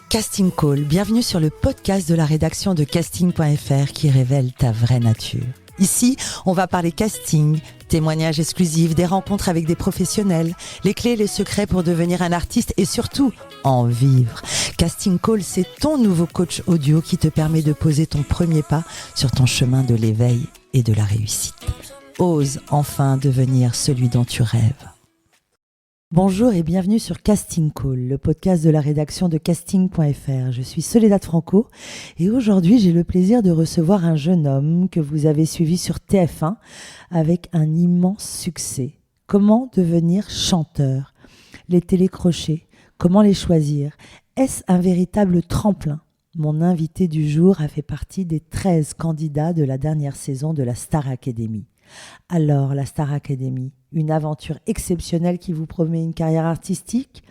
Casting Call, bienvenue sur le podcast de la rédaction de casting.fr qui révèle ta vraie nature. Ici, on va parler casting, témoignages exclusifs, des rencontres avec des professionnels, les clés et les secrets pour devenir un artiste et surtout, en vivre. Casting Call, c'est ton nouveau coach audio qui te permet de poser ton premier pas sur ton chemin de l'éveil et de la réussite. Ose enfin devenir celui dont tu rêves. Bonjour et bienvenue sur Casting Call, le podcast de la rédaction de casting.fr. Je suis Soledad Franco et aujourd'hui j'ai le plaisir de recevoir un jeune homme que vous avez suivi sur TF1 avec un immense succès. Comment devenir chanteur ? Les télécrochets, comment les choisir ? Est-ce un véritable tremplin ? Mon invité du jour a fait partie des 13 candidats de la dernière saison de la Star Academy. Alors, la Star Academy, une aventure exceptionnelle qui vous promet une carrière artistique ?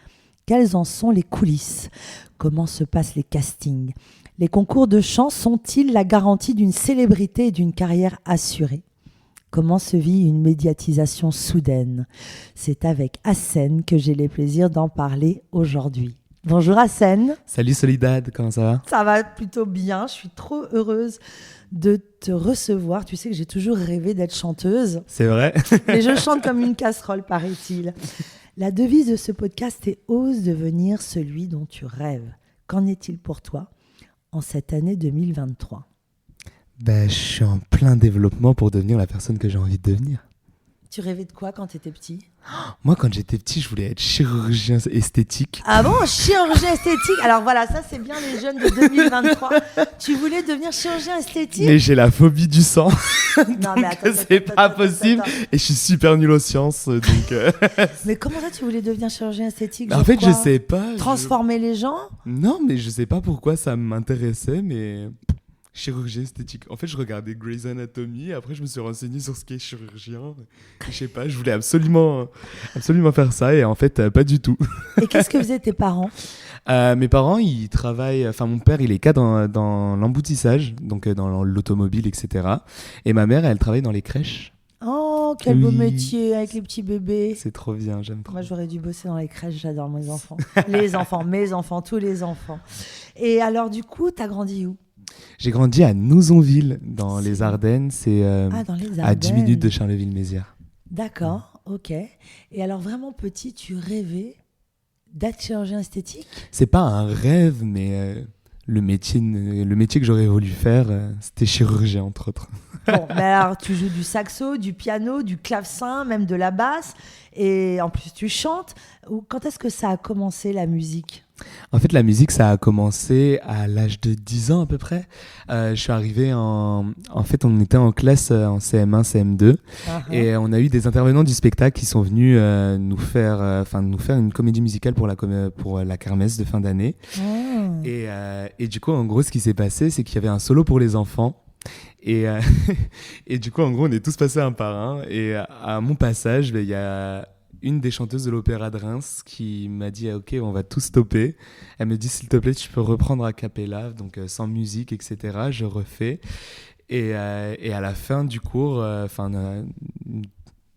Quelles en sont les coulisses ? Comment se passent les castings ? Les concours de chant sont-ils la garantie d'une célébrité et d'une carrière assurée ? Comment se vit une médiatisation soudaine ? C'est avec Hassen que j'ai le plaisir d'en parler aujourd'hui. Bonjour Hassen. Salut Soledad, comment ça va ? Ça va plutôt bien, je suis trop heureuse de te recevoir. Tu sais que j'ai toujours rêvé d'être chanteuse. C'est vrai ? Mais je chante comme une casserole, paraît-il. La devise de ce podcast est « Ose devenir celui dont tu rêves ». Qu'en est-il pour toi en cette année 2023 ? Je suis en plein développement pour devenir la personne que j'ai envie de devenir. Tu rêvais de quoi quand tu étais petit ? Moi, quand j'étais petit, je voulais être chirurgien esthétique. Ah bon, chirurgien esthétique ? Alors voilà, ça c'est bien les jeunes de 2023. Tu voulais devenir chirurgien esthétique ? Mais j'ai la phobie du sang. Non, mais attends, c'est pas possible. Et je suis super nul aux sciences. Mais comment ça, tu voulais devenir chirurgien esthétique ? En fait, je sais pas. Transformer les gens ? Non, mais je sais pas pourquoi ça m'intéressait, mais... Chirurgie esthétique. En fait, je regardais Grey's Anatomy. Après, je me suis renseigné sur ce qu'est chirurgien. Je sais pas, je voulais absolument faire ça. Et en fait, pas du tout. Et qu'est-ce que faisaient tes parents ? Mes parents, ils travaillent... Enfin, mon père, il est cadre dans l'emboutissage, donc dans l'automobile, etc. Et ma mère, elle travaille dans les crèches. Oh, quel beau métier avec les petits bébés. C'est trop bien, j'aime trop. Moi, j'aurais dû bosser dans les crèches. J'adore mes enfants. Les enfants, mes enfants, tous les enfants. Et alors, du coup, t'as grandi où ? J'ai grandi à Nouzonville, dans les Ardennes. C'est dans les Ardennes. À 10 minutes de Charleville-Mézières. D'accord, ok. Et alors, vraiment petit, tu rêvais d'être chirurgien esthétique ? C'est pas un rêve, mais le métier que j'aurais voulu faire, c'était chirurgien, entre autres. Bon, mais alors, tu joues du saxo, du piano, du clavecin, même de la basse. Et en plus, tu chantes. Quand est-ce que ça a commencé, la musique ? En fait, la musique, ça a commencé à l'âge de 10 ans à peu près. Je suis arrivé En fait, on était en classe en CM1, CM2. Et on a eu des intervenants du spectacle qui sont venus nous faire une comédie musicale pour la kermesse de fin d'année. Et du coup, en gros, ce qui s'est passé, c'est qu'il y avait un solo pour les enfants. Et du coup, en gros, on est tous passés un par un. Et à mon passage, il y a une des chanteuses de l'Opéra de Reims qui m'a dit ok, on va tout stopper. Elle me dit s'il te plaît, tu peux reprendre a cappella, donc sans musique, etc. Je refais. Et à la fin du cours,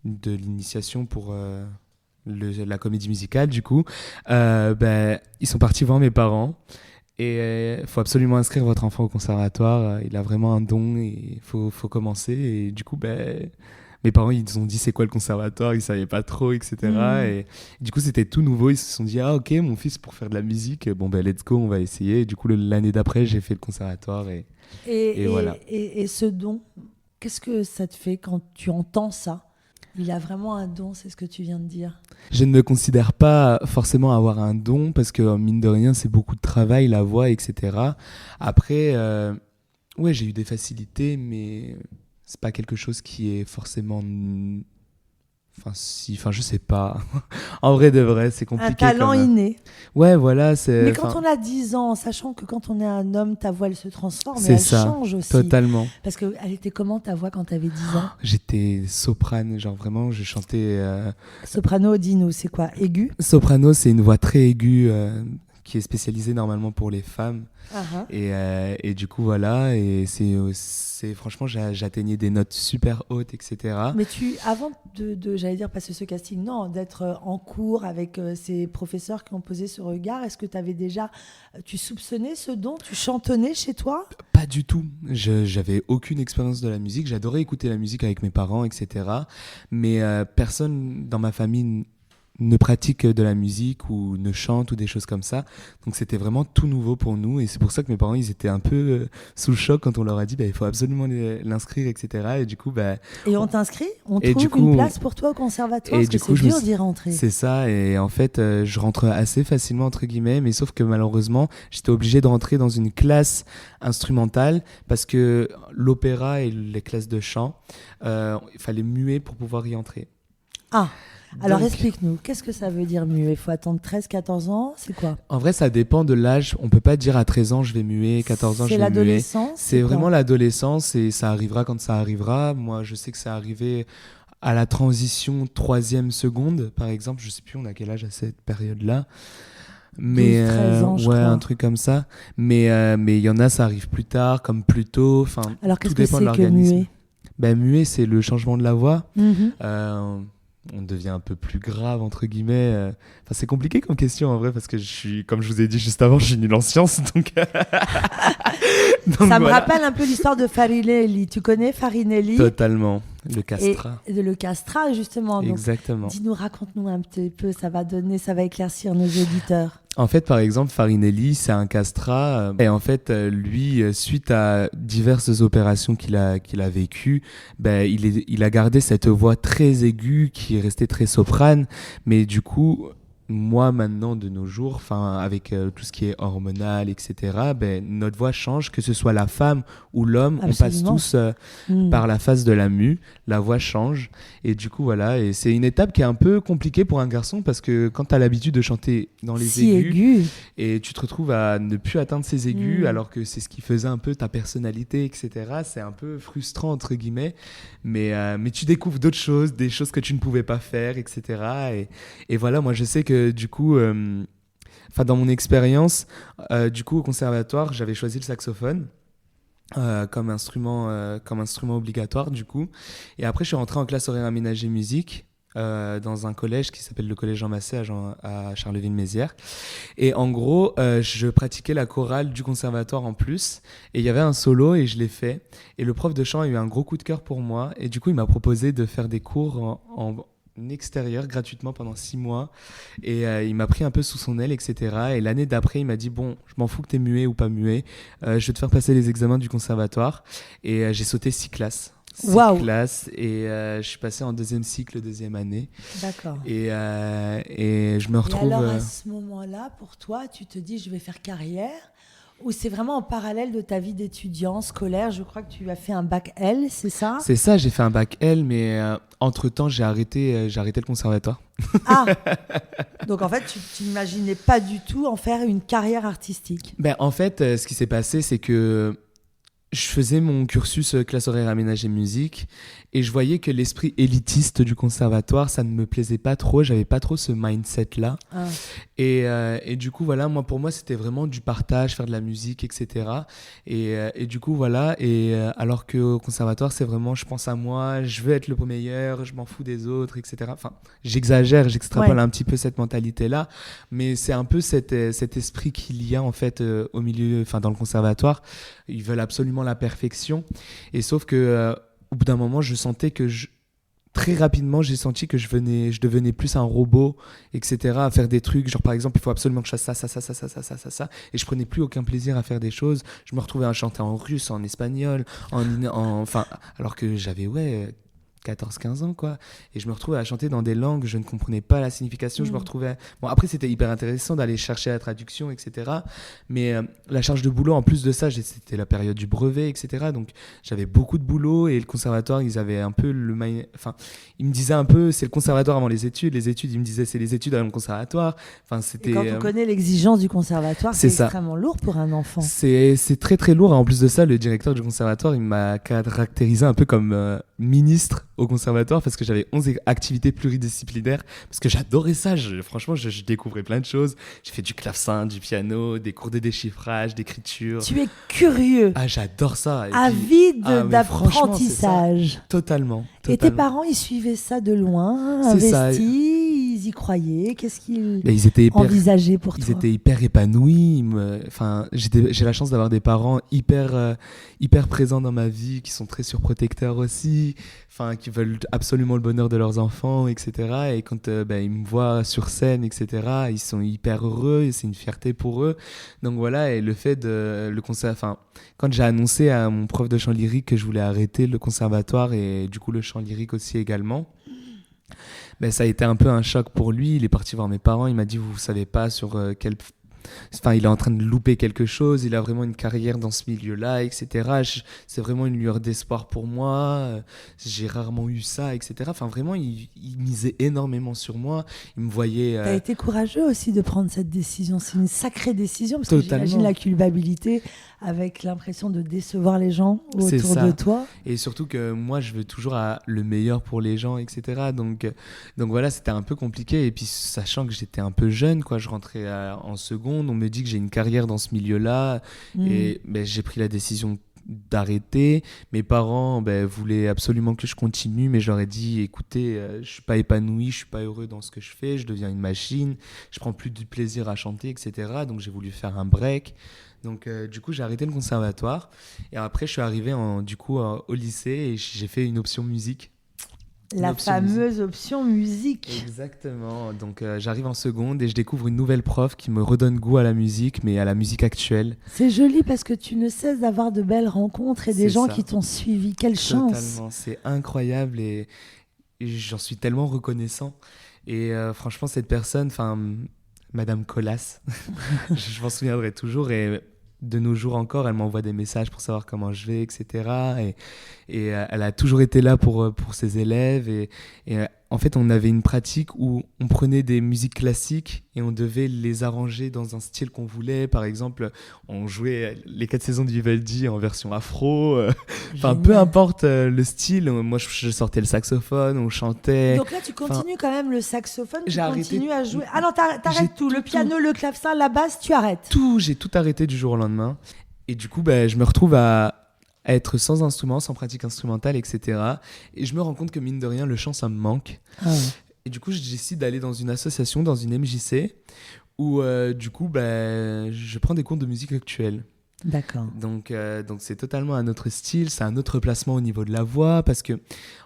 de l'initiation pour la comédie musicale, du coup, ils sont partis voir mes parents. Et il faut absolument inscrire votre enfant au conservatoire. Il a vraiment un don et il faut commencer. Et du coup, mes parents, ils ont dit c'est quoi le conservatoire, ils savaient pas trop, etc. Et du coup, c'était tout nouveau. Ils se sont dit ah ok, mon fils pour faire de la musique, let's go, on va essayer. Et du coup, l'année d'après, j'ai fait le conservatoire et voilà. Et ce don, qu'est-ce que ça te fait quand tu entends ça ? Il a vraiment un don, c'est ce que tu viens de dire. Je ne me considère pas forcément avoir un don parce que mine de rien, c'est beaucoup de travail, la voix, etc. Après, j'ai eu des facilités, mais c'est pas quelque chose qui est forcément... je sais pas. En vrai de vrai, c'est compliqué. Un talent inné. Ouais, voilà. Mais quand on a 10 ans, sachant que quand on est un homme, ta voix, elle se transforme, c'est elle ça, change aussi. Totalement. Parce qu'elle était comment ta voix quand t'avais 10 ans ? J'étais soprane, genre vraiment, je chantais... Soprano, dis-nous, c'est quoi ? Aigu ? Soprano, c'est une voix très aiguë qui est spécialisé normalement pour les femmes. Uh-huh. Et du coup, voilà. Et c'est franchement, j'atteignais des notes super hautes, etc. Mais avant j'allais dire, passer ce casting, non, d'être en cours avec ces professeurs qui ont posé ce regard, est-ce que tu soupçonnais ce don? Tu chantonnais chez toi? Pas du tout. J'avais aucune expérience de la musique. J'adorais écouter la musique avec mes parents, etc. Mais personne dans ma famille ne pratique de la musique ou ne chante ou des choses comme ça. Donc c'était vraiment tout nouveau pour nous. Et c'est pour ça que mes parents, ils étaient un peu sous le choc quand on leur a dit il faut absolument l'inscrire, etc. Et du coup, Et on t'inscrit? On trouve une place pour toi au conservatoire? Parce que c'est dur d'y rentrer. C'est ça. Et en fait, je rentre assez facilement, entre guillemets. Mais sauf que malheureusement, j'étais obligé de rentrer dans une classe instrumentale parce que l'opéra et les classes de chant, il fallait muer pour pouvoir y entrer. Ah, alors explique-nous, qu'est-ce que ça veut dire muer? Il faut attendre 13-14 ans, c'est quoi? En vrai, ça dépend de l'âge. On peut pas dire à 13 ans je vais muer, 14 ans je vais muer. C'est l'adolescence? C'est vraiment l'adolescence et ça arrivera quand ça arrivera. Moi, je sais que ça arrivé à la transition 3e seconde, par exemple. Je sais plus on a quel âge à cette période-là. Mais 12-13 ans, je crois. un truc comme ça. Mais il y en a, ça arrive plus tard, comme plus tôt. Enfin, alors qu'est-ce tout dépend que de c'est que l'organisme. muer? Muet, c'est le changement de la voix. Mm-hmm. On devient un peu plus grave, entre guillemets. Enfin, c'est compliqué comme question, en vrai, parce que comme je vous ai dit juste avant, je suis nul en sciences, donc... Ça me rappelle un peu l'histoire de Farinelli. Tu connais Farinelli? Totalement. Le castrat. Et le castrat, justement. Exactement. Donc, dis-nous, raconte-nous un petit peu, ça va éclaircir nos auditeurs. En fait, par exemple, Farinelli, c'est un castrat. Et en fait, lui, suite à diverses opérations qu'il a vécues, il a gardé cette voix très aiguë qui est restée très soprane. Mais du coup, moi, maintenant, de nos jours, avec tout ce qui est hormonal, etc., notre voix change, que ce soit la femme ou l'homme. Absolument. On passe tous par la phase de la mue. La voix change. Et du coup, voilà. Et c'est une étape qui est un peu compliquée pour un garçon parce que quand tu as l'habitude de chanter dans les aigus et tu te retrouves à ne plus atteindre ces aigus alors que c'est ce qui faisait un peu ta personnalité, etc., c'est un peu frustrant, entre guillemets. Mais tu découvres d'autres choses, des choses que tu ne pouvais pas faire, etc. Et voilà, moi, je sais que du coup, dans mon expérience, du coup, au conservatoire, j'avais choisi le saxophone comme instrument obligatoire, du coup. Et après, je suis rentré en classe horaire aménagée musique dans un collège qui s'appelle le collège Jean Massé à Charleville-Mézières. Et en gros, je pratiquais la chorale du conservatoire en plus. Et il y avait un solo et je l'ai fait. Et le prof de chant a eu un gros coup de cœur pour moi. Et du coup, il m'a proposé de faire des cours en extérieur gratuitement pendant 6 mois et il m'a pris un peu sous son aile, etc. Et l'année d'après, il m'a dit bon, je m'en fous que t'es muet ou pas muet, je vais te faire passer les examens du conservatoire. Et j'ai sauté 6 classes. 6 classes et je suis passé en 2e cycle, 2e année. D'accord. Et je me retrouve... Et alors à ce moment-là, pour toi, tu te dis je vais faire carrière, ou c'est vraiment en parallèle de ta vie d'étudiant scolaire? Je crois que tu as fait un bac L, c'est ça? C'est ça, j'ai fait un bac L, mais entre-temps, j'ai arrêté le conservatoire. Ah, donc en fait, tu n'imaginais pas du tout en faire une carrière artistique? En fait, ce qui s'est passé, c'est que je faisais mon cursus classe horaire aménagée musique et je voyais que l'esprit élitiste du conservatoire, ça ne me plaisait pas trop. J'avais pas trop ce mindset-là. Ah. Et du coup, voilà, pour moi, c'était vraiment du partage, faire de la musique, etc. Et du coup, voilà. Et alors qu'au conservatoire, c'est vraiment, je pense à moi, je veux être le meilleur, je m'en fous des autres, etc. Enfin, j'exagère, j'extrapole un petit peu cette mentalité-là. Mais c'est un peu cet esprit qu'il y a, en fait, au milieu, dans le conservatoire. Ils veulent absolument la perfection. Et sauf que au bout d'un moment, je sentais que très rapidement, j'ai senti que je devenais plus un robot, etc., à faire des trucs. Genre, par exemple, il faut absolument que je fasse ça. Et je prenais plus aucun plaisir à faire des choses. Je me retrouvais à chanter en russe, en espagnol, alors que j'avais, 14-15 ans, quoi. Et je me retrouvais à chanter dans des langues, je ne comprenais pas la signification. Je me retrouvais... Bon, après, c'était hyper intéressant d'aller chercher la traduction, etc. Mais la charge de boulot, en plus de ça, c'était la période du brevet, etc. Donc, j'avais beaucoup de boulot et le conservatoire, ils avaient un peu ils me disaient un peu, c'est le conservatoire avant les études. Les études, ils me disaient, c'est les études avant le conservatoire. Et quand on connaît l'exigence du conservatoire, c'est extrêmement lourd pour un enfant. C'est très, très lourd. Et en plus de ça, le directeur du conservatoire, il m'a caractérisé un peu comme ministre au conservatoire parce que j'avais 11 activités pluridisciplinaires, parce que j'adorais ça. Franchement, je découvrais plein de choses. J'ai fait du clavecin, du piano, des cours de déchiffrage, d'écriture. Tu es curieux. Ah, j'adore ça. Avide d'apprentissage. Totalement. Et tes parents, ils suivaient ça de loin, investis, ils y croyaient. Qu'est-ce qu'ils envisageaient pour toi? Ils étaient hyper épanouis. J'ai la chance d'avoir des parents hyper présents dans ma vie, qui sont très surprotecteurs aussi, qui veulent absolument le bonheur de leurs enfants, etc. Et quand ils me voient sur scène, etc., ils sont hyper heureux et c'est une fierté pour eux. Donc voilà, et le fait de le concert, quand j'ai annoncé à mon prof de chant lyrique que je voulais arrêter le conservatoire et du coup le chant lyrique aussi également, ça a été un peu un choc pour lui. Il est parti voir mes parents, il m'a dit vous savez pas sur quel... il est en train de louper quelque chose, il a vraiment une carrière dans ce milieu-là, etc. C'est vraiment une lueur d'espoir pour moi, j'ai rarement eu ça, etc. Vraiment, il misait énormément sur moi, il me voyait... T'as été courageux aussi de prendre cette décision, c'est une sacrée décision, parce Totalement. que j'imagine la culpabilité avec l'impression de décevoir les gens autour de toi. Et surtout que moi, je veux toujours le meilleur pour les gens, etc. Donc voilà, c'était un peu compliqué. Et puis, sachant que j'étais un peu jeune, je rentrais en seconde, on me dit que j'ai une carrière dans ce milieu-là. Et j'ai pris la décision d'arrêter. Mes parents voulaient absolument que je continue, mais je leur ai dit, écoutez, je suis pas épanoui, je suis pas heureux dans ce que je fais, je deviens une machine, je prends plus du plaisir à chanter, etc. Donc j'ai voulu faire un break. Donc du coup j'ai arrêté le conservatoire et après je suis arrivé au lycée et j'ai fait une option musique. La fameuse option musique. Exactement. Donc j'arrive en seconde et je découvre une nouvelle prof qui me redonne goût à la musique, mais à la musique actuelle. C'est joli parce que tu ne cesses d'avoir de belles rencontres et des gens qui t'ont suivi. Quelle chance. Totalement, c'est incroyable et j'en suis tellement reconnaissant. Et franchement cette personne, Madame Colas, je m'en souviendrai toujours et de nos jours encore, elle m'envoie des messages pour savoir comment je vais, etc. Et elle a toujours été là pour ses élèves. Et en fait, on avait une pratique où on prenait des musiques classiques et on devait les arranger dans un style qu'on voulait. Par exemple, on jouait les 4 saisons de Vivaldi en version afro. Peu importe le style. Moi, je sortais le saxophone, on chantait. Donc là, tu continues quand même le saxophone, tu continues à jouer. Tout. Ah non, t'arrêtes tout. Le piano, le clavecin, la basse, tu arrêtes. J'ai tout arrêté du jour au lendemain. Et du coup, je me retrouve à être sans instrument, sans pratique instrumentale, etc. Et je me rends compte que mine de rien, le chant, ça me manque. Et du coup, je décide d'aller dans une association, dans une MJC, où je prends des cours de musique actuelle. D'accord. Donc c'est totalement un autre style, c'est un autre placement au niveau de la voix, parce que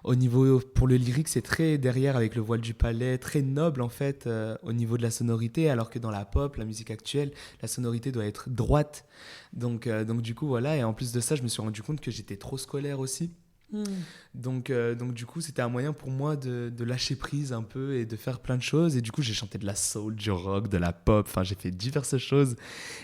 pour le lyrique, c'est très derrière avec le voile du palais, très noble en fait au niveau de la sonorité, alors que dans la pop, la musique actuelle, la sonorité doit être droite. Donc du coup voilà, et en plus de ça, je me suis rendu compte que j'étais trop scolaire aussi. Donc du coup c'était un moyen pour moi de lâcher prise un peu et de faire plein de choses, et du coup j'ai chanté de la soul, du rock, de la pop, j'ai fait diverses choses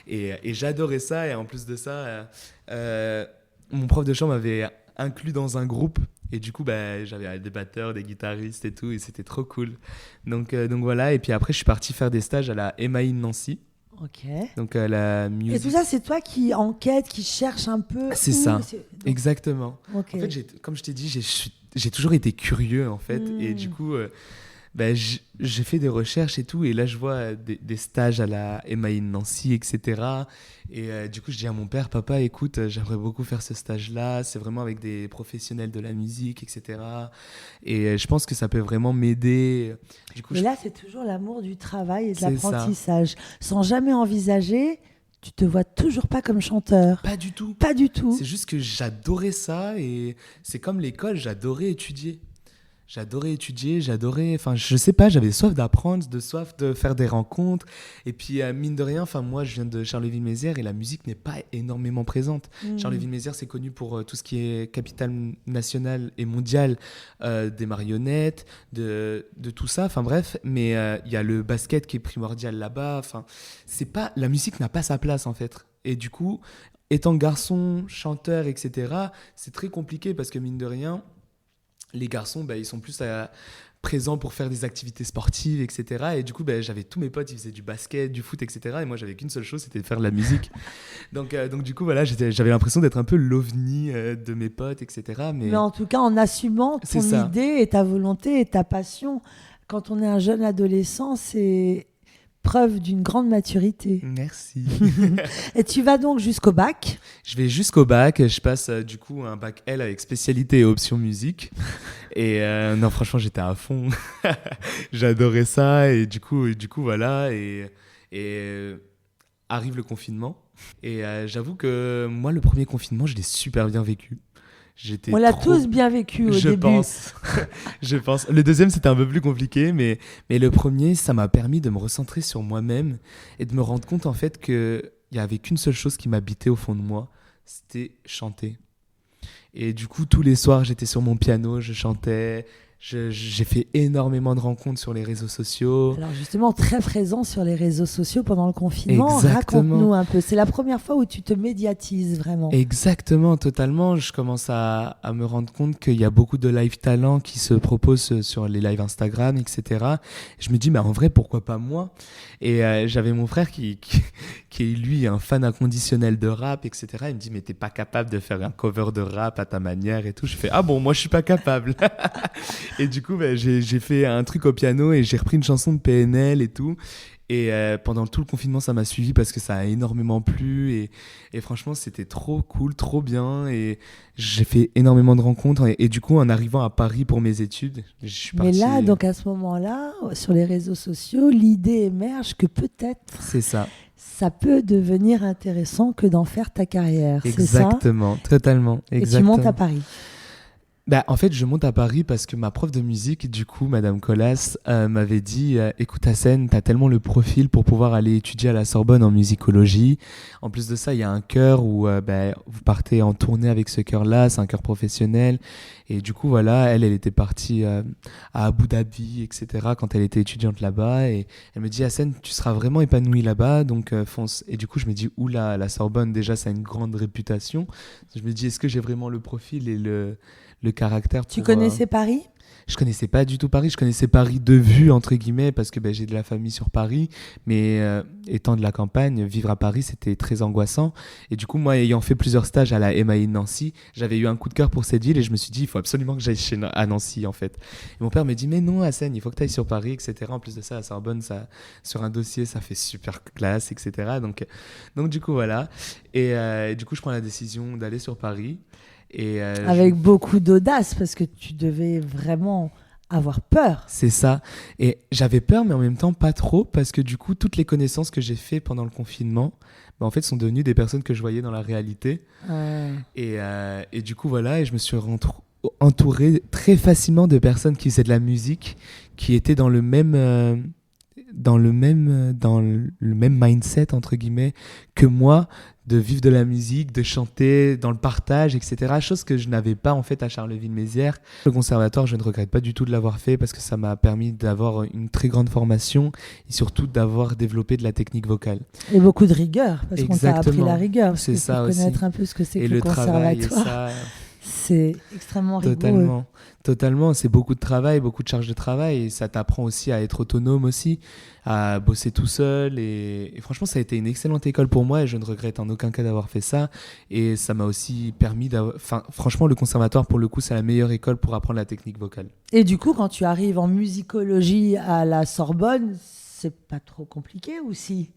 et j'adorais ça. Et en plus de ça mon prof de chant m'avait inclus dans un groupe et du coup j'avais des batteurs, des guitaristes et tout, et c'était trop cool. Donc voilà, et puis après je suis parti faire des stages à la MAI de Nancy. Ok. Donc la musique. Et tout ça, c'est toi qui enquête, qui cherche un peu. C'est ça, exactement. Okay. En fait, comme je t'ai dit, j'ai toujours été curieux en fait, et du coup, j'ai fait des recherches et tout, et là je vois des stages à la MAI de Nancy, etc. Et du coup, je dis à mon père, papa, écoute, j'aimerais beaucoup faire ce stage-là. C'est vraiment avec des professionnels de la musique, etc. Et je pense que ça peut vraiment m'aider. Du coup, là, c'est toujours l'amour du travail et de l'apprentissage. Sans jamais envisager, tu te vois toujours pas comme chanteur. Pas du tout. Pas du tout. C'est juste que j'adorais ça, et c'est comme l'école, j'adorais étudier. Je sais pas, j'avais soif d'apprendre, soif de faire des rencontres. Et puis, mine de rien, moi, je viens de Charleville-Mézières et la musique n'est pas énormément présente. Charleville-Mézières, c'est connu pour tout ce qui est capitale nationale et mondiale des marionnettes, de tout ça. Bref, mais il y a le basket qui est primordial là-bas. La musique n'a pas sa place, en fait. Et du coup, étant garçon, chanteur, etc., c'est très compliqué parce que, mine de rien, les garçons, ils sont plus présent pour faire des activités sportives, etc. Et du coup, j'avais tous mes potes, ils faisaient du basket, du foot, etc. Et moi, j'avais qu'une seule chose, c'était de faire de la musique. donc, du coup, voilà, j'avais l'impression d'être un peu l'ovni de mes potes, etc. Mais en tout cas, en assumant ton idée et ta volonté et ta passion, quand on est un jeune adolescent, c'est preuve d'une grande maturité. Merci. Et tu vas donc jusqu'au bac? Je vais jusqu'au bac. Je passe du coup un bac L avec spécialité et option musique. Et non, franchement, j'étais à fond. J'adorais ça. Et du coup voilà. Et arrive le confinement. Et j'avoue que moi, le premier confinement, je l'ai super bien vécu. On l'a tous bien vécu au début. Je pense. Le deuxième, c'était un peu plus compliqué, mais le premier, ça m'a permis de me recentrer sur moi-même et de me rendre compte en fait qu'il n'y avait qu'une seule chose qui m'habitait au fond de moi, c'était chanter. Et du coup, tous les soirs, j'étais sur mon piano, je chantais. J'ai fait énormément de rencontres sur les réseaux sociaux. Alors justement, très présent sur les réseaux sociaux pendant le confinement. Exactement. Raconte-nous un peu. C'est la première fois où tu te médiatises vraiment. Exactement, totalement. Je commence à me rendre compte qu'il y a beaucoup de live talents qui se proposent sur les lives Instagram, etc. Et je me dis, mais en vrai, pourquoi pas moi? Et j'avais mon frère qui est lui un fan inconditionnel de rap, etc. Il me dit, mais t'es pas capable de faire un cover de rap à ta manière et tout. Je fais, ah bon, moi je suis pas capable. Et du coup, j'ai fait un truc au piano et j'ai repris une chanson de PNL et tout. Et pendant tout le confinement, ça m'a suivi parce que ça a énormément plu. Et franchement, c'était trop cool, trop bien. Et j'ai fait énormément de rencontres. Et du coup, en arrivant à Paris pour mes études, je suis parti... Mais là, donc à ce moment-là, sur les réseaux sociaux, l'idée émerge que peut-être... C'est ça. Ça peut devenir intéressant que d'en faire ta carrière. Exactement, c'est ça totalement. Exactement. Et tu montes à Paris. En fait, je monte à Paris parce que ma prof de musique, du coup, Madame Colas, m'avait dit écoute, Hassen, t'as tellement le profil pour pouvoir aller étudier à la Sorbonne en musicologie. En plus de ça, il y a un chœur où vous partez en tournée avec ce chœur-là, c'est un chœur professionnel. Et du coup, voilà, elle était partie à Abu Dhabi, etc., quand elle était étudiante là-bas. Et elle me dit Hassen, tu seras vraiment épanoui là-bas, donc fonce. Et du coup, je me dis oula, la Sorbonne, déjà, ça a une grande réputation. Je me dis est-ce que j'ai vraiment le profil et le caractère pour... Tu connaissais Paris ? Je connaissais pas du tout Paris. Je connaissais Paris de vue, entre guillemets, parce que j'ai de la famille sur Paris. Mais étant de la campagne, vivre à Paris, c'était très angoissant. Et du coup, moi, ayant fait plusieurs stages à la MAI de Nancy, j'avais eu un coup de cœur pour cette ville et je me suis dit, il faut absolument que j'aille à Nancy, en fait. Et mon père me dit, mais non, Hassen, il faut que tu ailles sur Paris, etc. En plus de ça, à Sorbonne, ça, sur un dossier, ça fait super classe, etc. Donc du coup, voilà. Et du coup, je prends la décision d'aller sur Paris. Et avec beaucoup d'audace, parce que tu devais vraiment avoir peur. C'est ça. Et j'avais peur, mais en même temps pas trop, parce que du coup, toutes les connaissances que j'ai fait pendant le confinement, en fait, sont devenues des personnes que je voyais dans la réalité. Et du coup, voilà, et je me suis entouré très facilement de personnes qui faisaient de la musique, qui étaient dans le même mindset, entre guillemets, que moi, de vivre de la musique, de chanter, dans le partage, etc. Chose que je n'avais pas en fait à Charleville-Mézières. Le conservatoire, je ne regrette pas du tout de l'avoir fait parce que ça m'a permis d'avoir une très grande formation et surtout d'avoir développé de la technique vocale. Et beaucoup de rigueur, parce qu'on t'a appris la rigueur. C'est ça aussi. Connaître un peu ce que c'est et que le conservatoire. Et ça... C'est extrêmement rigoureux. Totalement. C'est beaucoup de travail, beaucoup de charges de travail. Et ça t'apprend aussi à être autonome aussi, à bosser tout seul. Et franchement, ça a été une excellente école pour moi et je ne regrette en aucun cas d'avoir fait ça. Et ça m'a aussi permis d'avoir... franchement, le conservatoire, pour le coup, c'est la meilleure école pour apprendre la technique vocale. Et du coup, quand tu arrives en musicologie à la Sorbonne, c'est pas trop compliqué ou si ?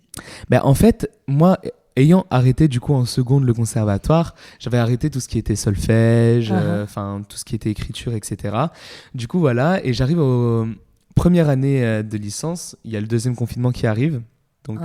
En fait, moi... Ayant arrêté du coup en seconde le conservatoire, j'avais arrêté tout ce qui était solfège, tout ce qui était écriture, etc. Du coup voilà, et j'arrive aux premières années de licence, il y a le deuxième confinement qui arrive, donc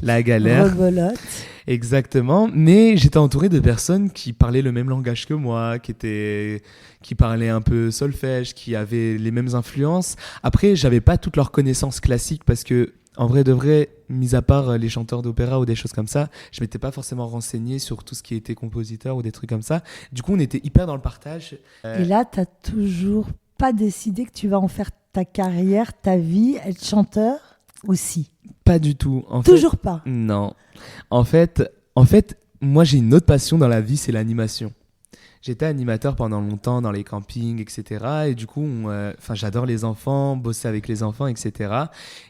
la galère. Rebelote. Exactement, mais j'étais entouré de personnes qui parlaient le même langage que moi, qui parlaient un peu solfège, qui avaient les mêmes influences. Après, j'avais pas toutes leurs connaissances classiques parce que en vrai de vrai, mis à part les chanteurs d'opéra ou des choses comme ça, je m'étais pas forcément renseigné sur tout ce qui était compositeur ou des trucs comme ça. Du coup, on était hyper dans le partage. Et là, t'as toujours pas décidé que tu vas en faire ta carrière, ta vie, être chanteur aussi ? Pas du tout. Toujours pas ? Non. En fait, moi, j'ai une autre passion dans la vie, c'est l'animation. j'étais animateur pendant longtemps dans les campings, etc. Et du coup, j'adore les enfants, bosser avec les enfants, etc.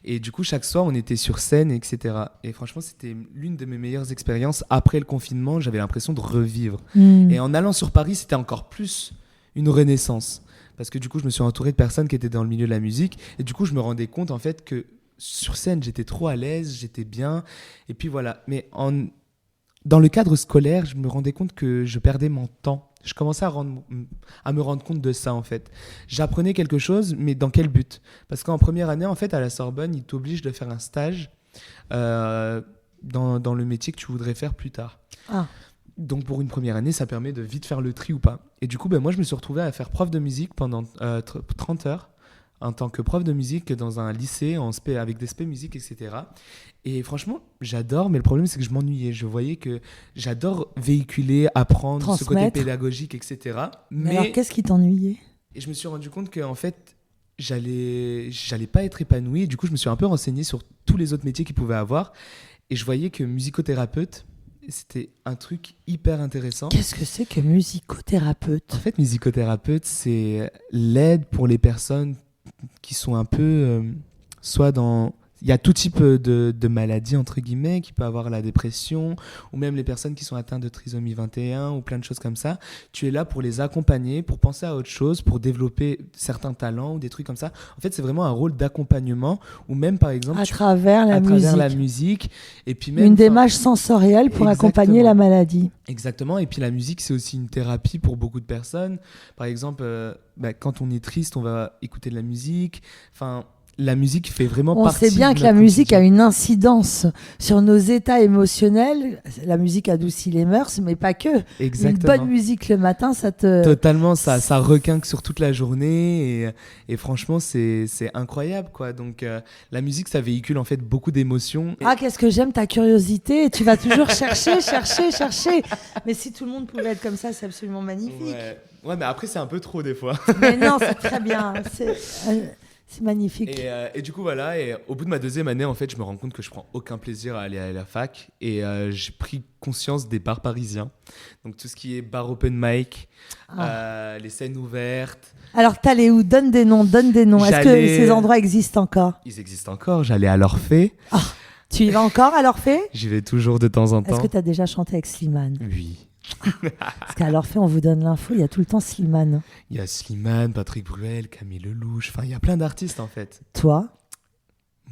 Et du coup, chaque soir, on était sur scène, etc. Et franchement, c'était l'une de mes meilleures expériences. Après le confinement, j'avais l'impression de revivre. Et en allant sur Paris, c'était encore plus une renaissance. Parce que du coup, je me suis entouré de personnes qui étaient dans le milieu de la musique. Et du coup, je me rendais compte, en fait, que sur scène, j'étais trop à l'aise, j'étais bien. Et puis voilà. Mais dans le cadre scolaire, je me rendais compte que je perdais mon temps. Je commençais à me rendre compte de ça, en fait. J'apprenais quelque chose, mais dans quel but ? Parce qu'en première année, en fait, à la Sorbonne, ils t'obligent de faire un stage dans le métier que tu voudrais faire plus tard. Ah. Donc, pour une première année, ça permet de vite faire le tri ou pas. Et du coup, moi, je me suis retrouvé à faire prof de musique pendant 30 heures en tant que prof de musique dans un lycée avec des spé musique, etc. Et franchement, j'adore, mais le problème, c'est que je m'ennuyais. Je voyais que j'adore véhiculer, apprendre, transmettre. Ce côté pédagogique, etc. Mais alors, qu'est-ce qui t'ennuyait ? Et je me suis rendu compte qu'en fait, j'allais pas être épanoui. Et du coup, je me suis un peu renseigné sur tous les autres métiers qu'il pouvait avoir. Et je voyais que musicothérapeute, c'était un truc hyper intéressant. Qu'est-ce que c'est que musicothérapeute ? En fait, musicothérapeute, c'est l'aide pour les personnes qui sont un peu soit dans... Il y a tout type de maladies, entre guillemets, qui peut avoir la dépression, ou même les personnes qui sont atteintes de trisomie 21, ou plein de choses comme ça. Tu es là pour les accompagner, pour penser à autre chose, pour développer certains talents, ou des trucs comme ça. En fait, c'est vraiment un rôle d'accompagnement, ou même, par exemple... À travers la musique. Et puis même, une démarche sensorielle pour accompagner la maladie. Exactement. Et puis la musique, c'est aussi une thérapie pour beaucoup de personnes. Par exemple, quand on est triste, on va écouter de la musique. Enfin... La musique fait vraiment partie. On sait bien que la musique a une incidence sur nos états émotionnels. La musique adoucit les mœurs, mais pas que. Exactement. Une bonne musique le matin, ça te... Totalement, ça requinque sur toute la journée. Et franchement, c'est incroyable, quoi. Donc, la musique, ça véhicule en fait beaucoup d'émotions. Ah, qu'est-ce que j'aime ta curiosité. Tu vas toujours chercher. Mais si tout le monde pouvait être comme ça, c'est absolument magnifique. Ouais, mais après, c'est un peu trop des fois. Mais non, c'est très bien. C'est magnifique. Et du coup, voilà. Et au bout de ma deuxième année, en fait, je me rends compte que je prends aucun plaisir à aller à la fac. Et j'ai pris conscience des bars parisiens. Donc, tout ce qui est bar open mic, les scènes ouvertes. Alors, t'allais où ? Donne des noms. Est-ce que ces endroits existent encore ? Ils existent encore. J'allais à l'Orphée. Ah, tu y vas encore à l'Orphée ? J'y vais toujours de temps en temps. Est-ce que tu as déjà chanté avec Slimane ? Oui. Parce qu'à l'Orphée, on vous donne l'info, il y a tout le temps Slimane. Il y a Slimane, Patrick Bruel, Camille Lelouch, enfin il y a plein d'artistes en fait. Toi ?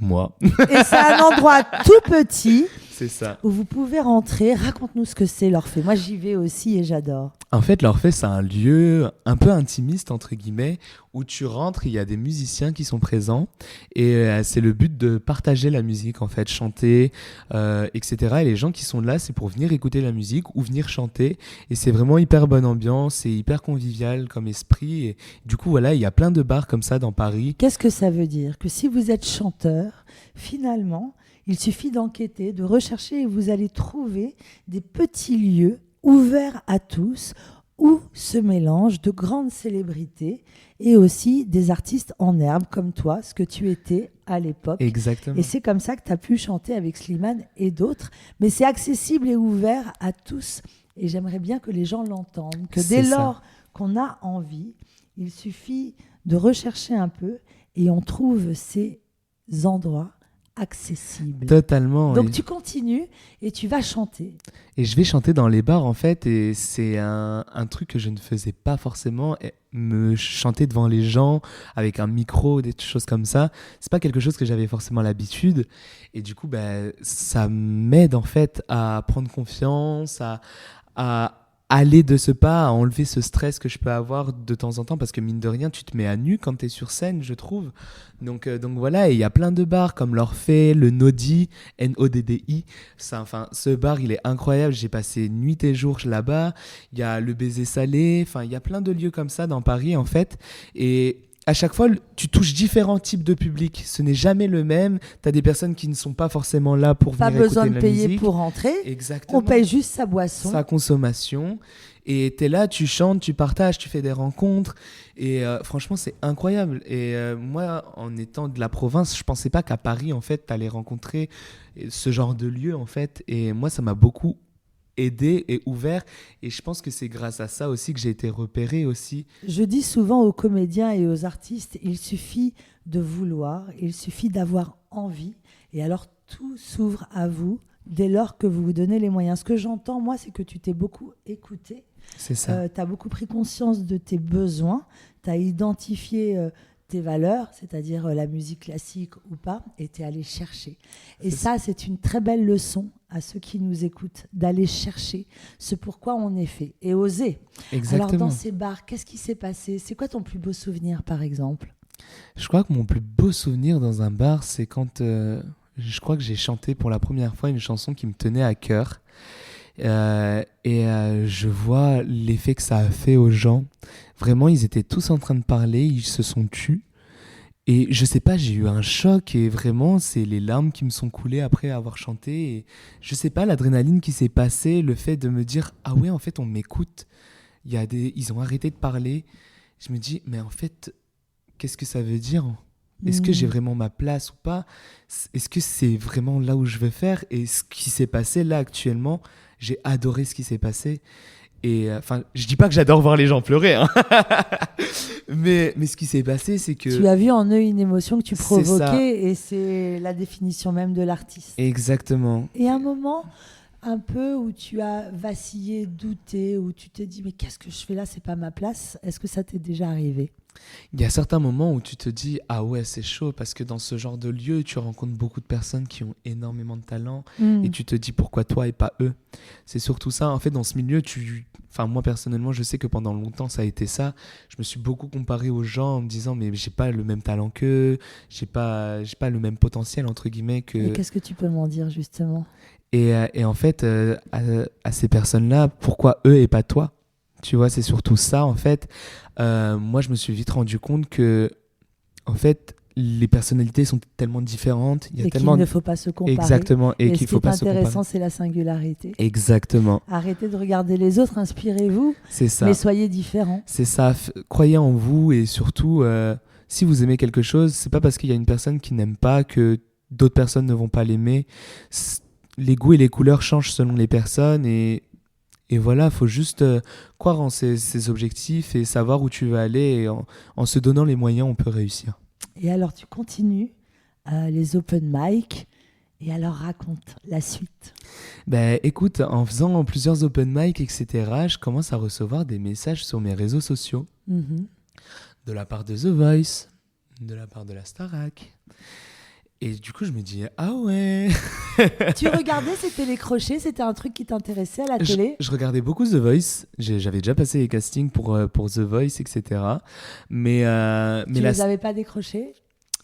Moi. Et c'est un endroit tout petit. C'est ça. Où vous pouvez rentrer. Raconte-nous ce que c'est l'Orphée. Moi j'y vais aussi et j'adore. En fait, l'Orphée, c'est un lieu un peu intimiste, entre guillemets, où tu rentres, il y a des musiciens qui sont présents et c'est le but de partager la musique, en fait, chanter, etc. Et les gens qui sont là, c'est pour venir écouter la musique ou venir chanter. Et c'est vraiment hyper bonne ambiance, c'est hyper convivial comme esprit. Et du coup, voilà, il y a plein de bars comme ça dans Paris. Qu'est-ce que ça veut dire ? Que si vous êtes chanteur, finalement, il suffit d'enquêter, de rechercher et vous allez trouver des petits lieux ouverts à tous, où se mélangent de grandes célébrités et aussi des artistes en herbe comme toi, ce que tu étais à l'époque. Exactement. Et c'est comme ça que tu as pu chanter avec Slimane et d'autres. Mais c'est accessible et ouvert à tous. Et j'aimerais bien que les gens l'entendent, que dès lors qu'on a envie, il suffit de rechercher un peu et on trouve ces endroits accessible. Totalement. Donc tu continues et tu vas chanter. Et je vais chanter dans les bars en fait, et c'est un truc que je ne faisais pas forcément. Me chanter devant les gens avec un micro, des choses comme ça, c'est pas quelque chose que j'avais forcément l'habitude. Et du coup, ça m'aide en fait à prendre confiance, à aller de ce pas, à enlever ce stress que je peux avoir de temps en temps, parce que mine de rien, tu te mets à nu quand tu es sur scène, je trouve. Donc voilà, et il y a plein de bars comme l'Orphée, le Noddi, Noddi. Ce bar, il est incroyable. J'ai passé nuit et jour là-bas. Il y a le Baiser Salé. Enfin, il y a plein de lieux comme ça dans Paris, en fait. Et à chaque fois, tu touches différents types de publics. Ce n'est jamais le même. Tu as des personnes qui ne sont pas forcément là pour venir écouter la musique. Pas besoin de payer pour rentrer. Exactement. On paye juste sa boisson. Sa consommation. Et tu es là, tu chantes, tu partages, tu fais des rencontres. Et franchement, c'est incroyable. Et moi, en étant de la province, je ne pensais pas qu'à Paris, en fait, tu allais rencontrer ce genre de lieu, en fait. Et moi, ça m'a beaucoup aidé et ouvert. Et je pense que c'est grâce à ça aussi que j'ai été repéré aussi. Je dis souvent aux comédiens et aux artistes, il suffit de vouloir, il suffit d'avoir envie, et alors tout s'ouvre à vous dès lors que vous vous donnez les moyens. Ce que j'entends, moi, c'est que tu t'es beaucoup écouté, C'est ça. tu as beaucoup pris conscience de tes besoins, tu as identifié tes valeurs, c'est-à-dire la musique classique ou pas, et tu es allé chercher. Et ça, c'est une très belle leçon à ceux qui nous écoutent, d'aller chercher ce pourquoi on est fait et oser. Exactement. Alors, dans ces bars, qu'est-ce qui s'est passé? C'est quoi ton plus beau souvenir, par exemple? Je crois que mon plus beau souvenir dans un bar, c'est quand je crois que j'ai chanté pour la première fois une chanson qui me tenait à cœur. Je vois l'effet que ça a fait aux gens. Vraiment, ils étaient tous en train de parler, ils se sont tus. Et je sais pas, j'ai eu un choc et vraiment, c'est les larmes qui me sont coulées après avoir chanté. Et je sais pas, l'adrénaline qui s'est passée, le fait de me dire « Ah ouais, en fait, on m'écoute. » Ils ont arrêté de parler. Je me dis « Mais en fait, qu'est-ce que ça veut dire ? Est-ce que j'ai vraiment ma place ou pas ? Est-ce que c'est vraiment là où je veux faire ? Et ce qui s'est passé là actuellement, j'ai adoré ce qui s'est passé. Et enfin, je dis pas que j'adore voir les gens pleurer, hein. mais ce qui s'est passé, c'est que... Tu as vu en eux une émotion que tu C'est provoquais ça. et c'est la définition même de l'artiste. Exactement. Et un moment un peu où tu as vacillé, douté, où tu t'es dit mais qu'est-ce que je fais là, c'est pas ma place. Est-ce que ça t'est déjà arrivé? Il y a certains moments où tu te dis « Ah ouais, c'est chaud » parce que dans ce genre de lieu, tu rencontres beaucoup de personnes qui ont énormément de talent et tu te dis pourquoi toi et pas eux. C'est surtout ça. En fait, dans ce milieu, enfin, moi personnellement, je sais que pendant longtemps, ça a été ça. Je me suis beaucoup comparé aux gens en me disant « Mais j'ai pas le même talent qu'eux, j'ai pas le même potentiel, entre guillemets. » Et qu'est-ce que tu peux m'en dire justement? Et en fait, à ces personnes-là, pourquoi eux et pas toi? Tu vois, c'est surtout ça, en fait. Moi, je me suis vite rendu compte que, en fait, les personnalités sont tellement différentes. Il y a tellement... qu'il ne faut pas se comparer. Exactement. Et qu'il ne faut pas se comparer. Ce qui est intéressant, c'est la singularité. Exactement. Arrêtez de regarder les autres, inspirez-vous. C'est ça. Mais soyez différents. C'est ça. Croyez en vous et surtout, si vous aimez quelque chose, c'est pas parce qu'il y a une personne qui n'aime pas que d'autres personnes ne vont pas l'aimer. Les goûts et les couleurs changent selon les personnes et voilà, il faut juste croire en ses objectifs et savoir où tu veux aller. Et en se donnant les moyens, on peut réussir. Et alors, tu continues les open mic. Et alors, raconte la suite. Ben, écoute, en faisant plusieurs open mic, etc., je commence à recevoir des messages sur mes réseaux sociaux. De la part de The Voice, de la part de la Starac. Et du coup, je me dis, ah ouais. Tu regardais ces télécrochets, c'était un truc qui t'intéressait à la télé? Je regardais beaucoup The Voice. J'avais déjà passé les castings pour The Voice, etc. Mais tu les avais pas décrochés?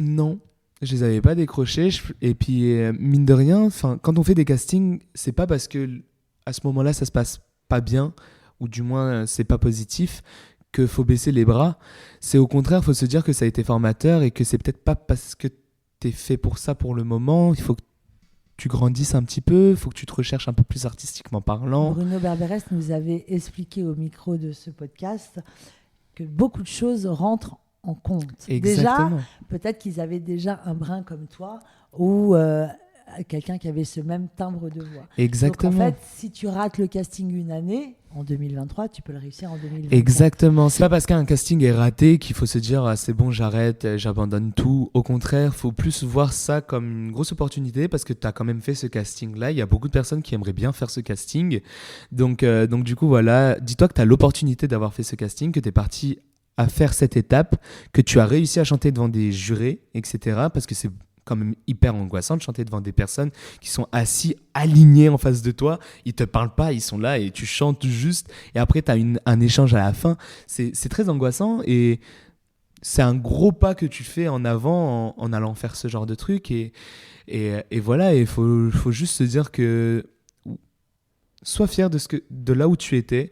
Non, je les avais pas décrochés. Et puis, mine de rien, quand on fait des castings, c'est pas parce que à ce moment-là, ça se passe pas bien, ou du moins, c'est pas positif, qu'il faut baisser les bras. C'est au contraire, il faut se dire que ça a été formateur et que c'est peut-être pas parce que t'es fait pour ça pour le moment. Il faut que tu grandisses un petit peu, il faut que tu te recherches un peu plus artistiquement parlant. Bruno Berberès nous avait expliqué au micro de ce podcast que beaucoup de choses rentrent en compte. Exactement. Déjà, peut-être qu'ils avaient déjà un brin comme toi ou quelqu'un qui avait ce même timbre de voix. Exactement. Donc en fait, si tu rates le casting une année, en 2023, tu peux le réussir en 2024. Exactement. C'est pas parce qu'un casting est raté qu'il faut se dire ah, c'est bon, j'arrête, j'abandonne tout. Au contraire, faut plus voir ça comme une grosse opportunité parce que tu as quand même fait ce casting-là. Il y a beaucoup de personnes qui aimeraient bien faire ce casting. Donc du coup, voilà, dis-toi que tu as l'opportunité d'avoir fait ce casting, que tu es parti à faire cette étape, que tu as réussi à chanter devant des jurés, etc. Parce que c'est quand même hyper angoissant de chanter devant des personnes qui sont assis, alignés en face de toi. Ils te parlent pas, ils sont là et tu chantes juste. Et après, tu as un échange à la fin. C'est très angoissant et c'est un gros pas que tu fais en avant en allant faire ce genre de truc. Et voilà, il faut juste se dire que sois fier de là où tu étais.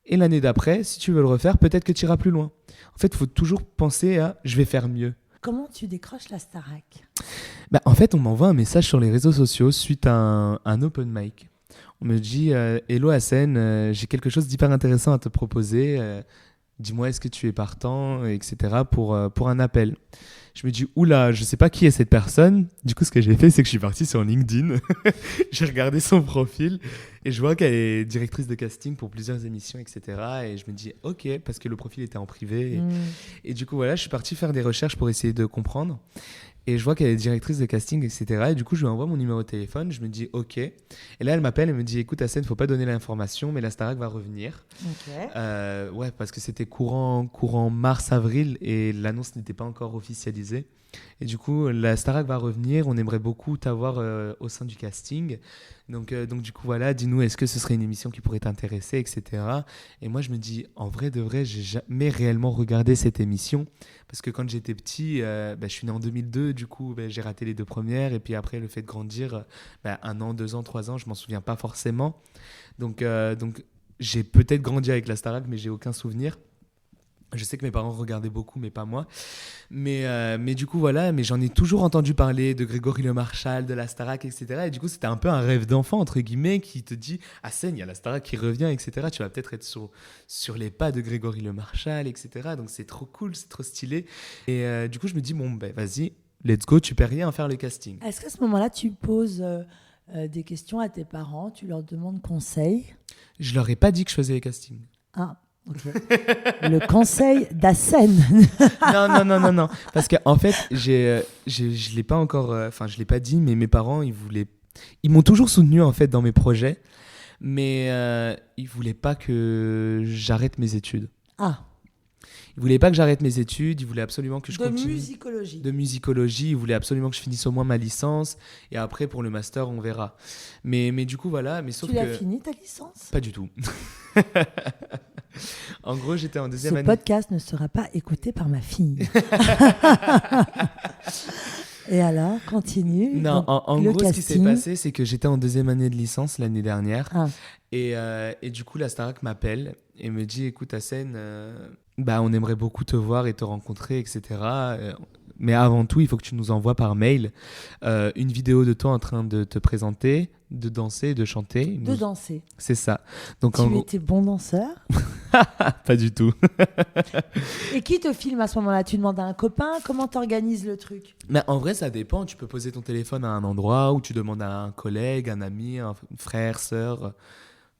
Et l'année d'après, si tu veux le refaire, peut-être que tu iras plus loin. En fait, il faut toujours penser à « je vais faire mieux ». Comment tu décroches la Starac ? En fait, on m'envoie un message sur les réseaux sociaux suite à un open mic. On me dit « Hello Hassen, j'ai quelque chose d'hyper intéressant à te proposer. dis-moi, est-ce que tu es partant, etc. pour un appel. Je me dis, oula, je sais pas qui est cette personne. Du coup, ce que j'ai fait, c'est que je suis parti sur LinkedIn. J'ai regardé son profil et je vois qu'elle est directrice de casting pour plusieurs émissions, etc. Et je me dis, ok, parce que le profil était en privé. Et du coup, voilà, je suis parti faire des recherches pour essayer de comprendre. Et je vois qu'elle est directrice de casting, etc. Et du coup, je lui envoie mon numéro de téléphone. Je me dis, OK. Et là, elle m'appelle et me dit, écoute, Hassen, il ne faut pas donner l'information, mais la Starac va revenir. Ouais, parce que c'était courant mars-avril et l'annonce n'était pas encore officialisée. Et du coup, la Starac va revenir. On aimerait beaucoup t'avoir au sein du casting. Donc, du coup, voilà, dis-nous, est-ce que ce serait une émission qui pourrait t'intéresser, etc. Et moi, je me dis, en vrai de vrai, j'ai jamais réellement regardé cette émission. Parce que quand j'étais petit, je suis né en 2002, du coup, j'ai raté les 2 premières. Et puis après, le fait de grandir, 1 an, 2 ans, 3 ans, je m'en souviens pas forcément. Donc j'ai peut-être grandi avec la Starac, mais j'ai aucun souvenir. Je sais que mes parents regardaient beaucoup, mais pas moi. Mais du coup, voilà, mais j'en ai toujours entendu parler de Grégory Le Marchal, de la Starac, etc. Et du coup, c'était un peu un rêve d'enfant, entre guillemets, qui te dit, ah, Seine, il y a la Starac qui revient, etc. Tu vas peut-être être sur les pas de Grégory Le Marchal, etc. Donc, c'est trop cool, c'est trop stylé. Et du coup, je me dis, bon, vas-y, let's go, tu perds rien à faire le casting. Est-ce qu'à ce moment-là, tu poses des questions à tes parents, tu leur demandes conseil? Je leur ai pas dit que je faisais les castings. Ah, ok. Le conseil d'Hassen. Non. Parce qu'en fait, je l'ai pas encore, je l'ai pas dit, mais mes parents, ils m'ont toujours soutenu en fait dans mes projets, mais ils voulaient pas que j'arrête mes études. Ah. Ils voulaient pas que j'arrête mes études, ils voulaient absolument que je continue. De musicologie, ils voulaient absolument que je finisse au moins ma licence, et après pour le master, on verra. Mais du coup, voilà, mais sauf tu que... l'as fini ta licence? Pas du tout. En gros, j'étais en deuxième année. Ce podcast ne sera pas écouté par ma fille. Et alors, continue. Non, donc, en gros, ce qui s'est passé, c'est que j'étais en deuxième année de licence l'année dernière. Ah. Et du coup, la Starac m'appelle et me dit, écoute, Hassen, on aimerait beaucoup te voir et te rencontrer, etc. Mais avant tout, il faut que tu nous envoies par mail une vidéo de toi en train de te présenter, de danser, de chanter. De danser. C'est ça. Donc, tu étais bon danseur? Pas du tout. Et qui te filme à ce moment-là? Tu demandes à un copain? Comment t'organises le truc? Mais en vrai, ça dépend. Tu peux poser ton téléphone à un endroit où tu demandes à un collègue, un ami, un frère, sœur,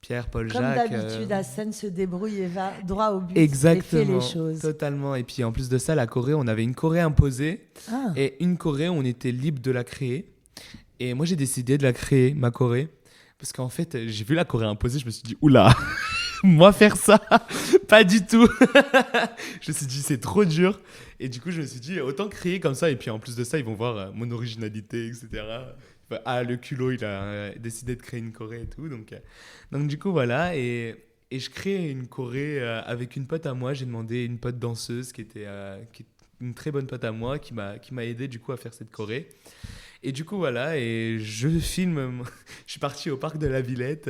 Pierre, Paul, Comme Jacques. Comme d'habitude, Hassen se débrouille et va droit au but. Exactement, et fait les choses. Totalement. Et puis en plus de ça, la choré, on avait une choré imposée et une choré, on était libre de la créer. Et moi, j'ai décidé de la créer, ma choré. Parce qu'en fait, j'ai vu la choré imposée, je me suis dit, oula, moi faire ça, pas du tout. Je me suis dit, c'est trop dur. Et du coup, je me suis dit, autant créer comme ça. Et puis en plus de ça, ils vont voir mon originalité, etc. Ah, le culot, il a décidé de créer une choré et tout. Donc du coup, voilà. Et je crée une choré avec une pote à moi. J'ai demandé une pote danseuse qui est une très bonne pote à moi qui m'a aidé du coup à faire cette choré. Et du coup, voilà, et je filme. Je suis parti au parc de la Villette.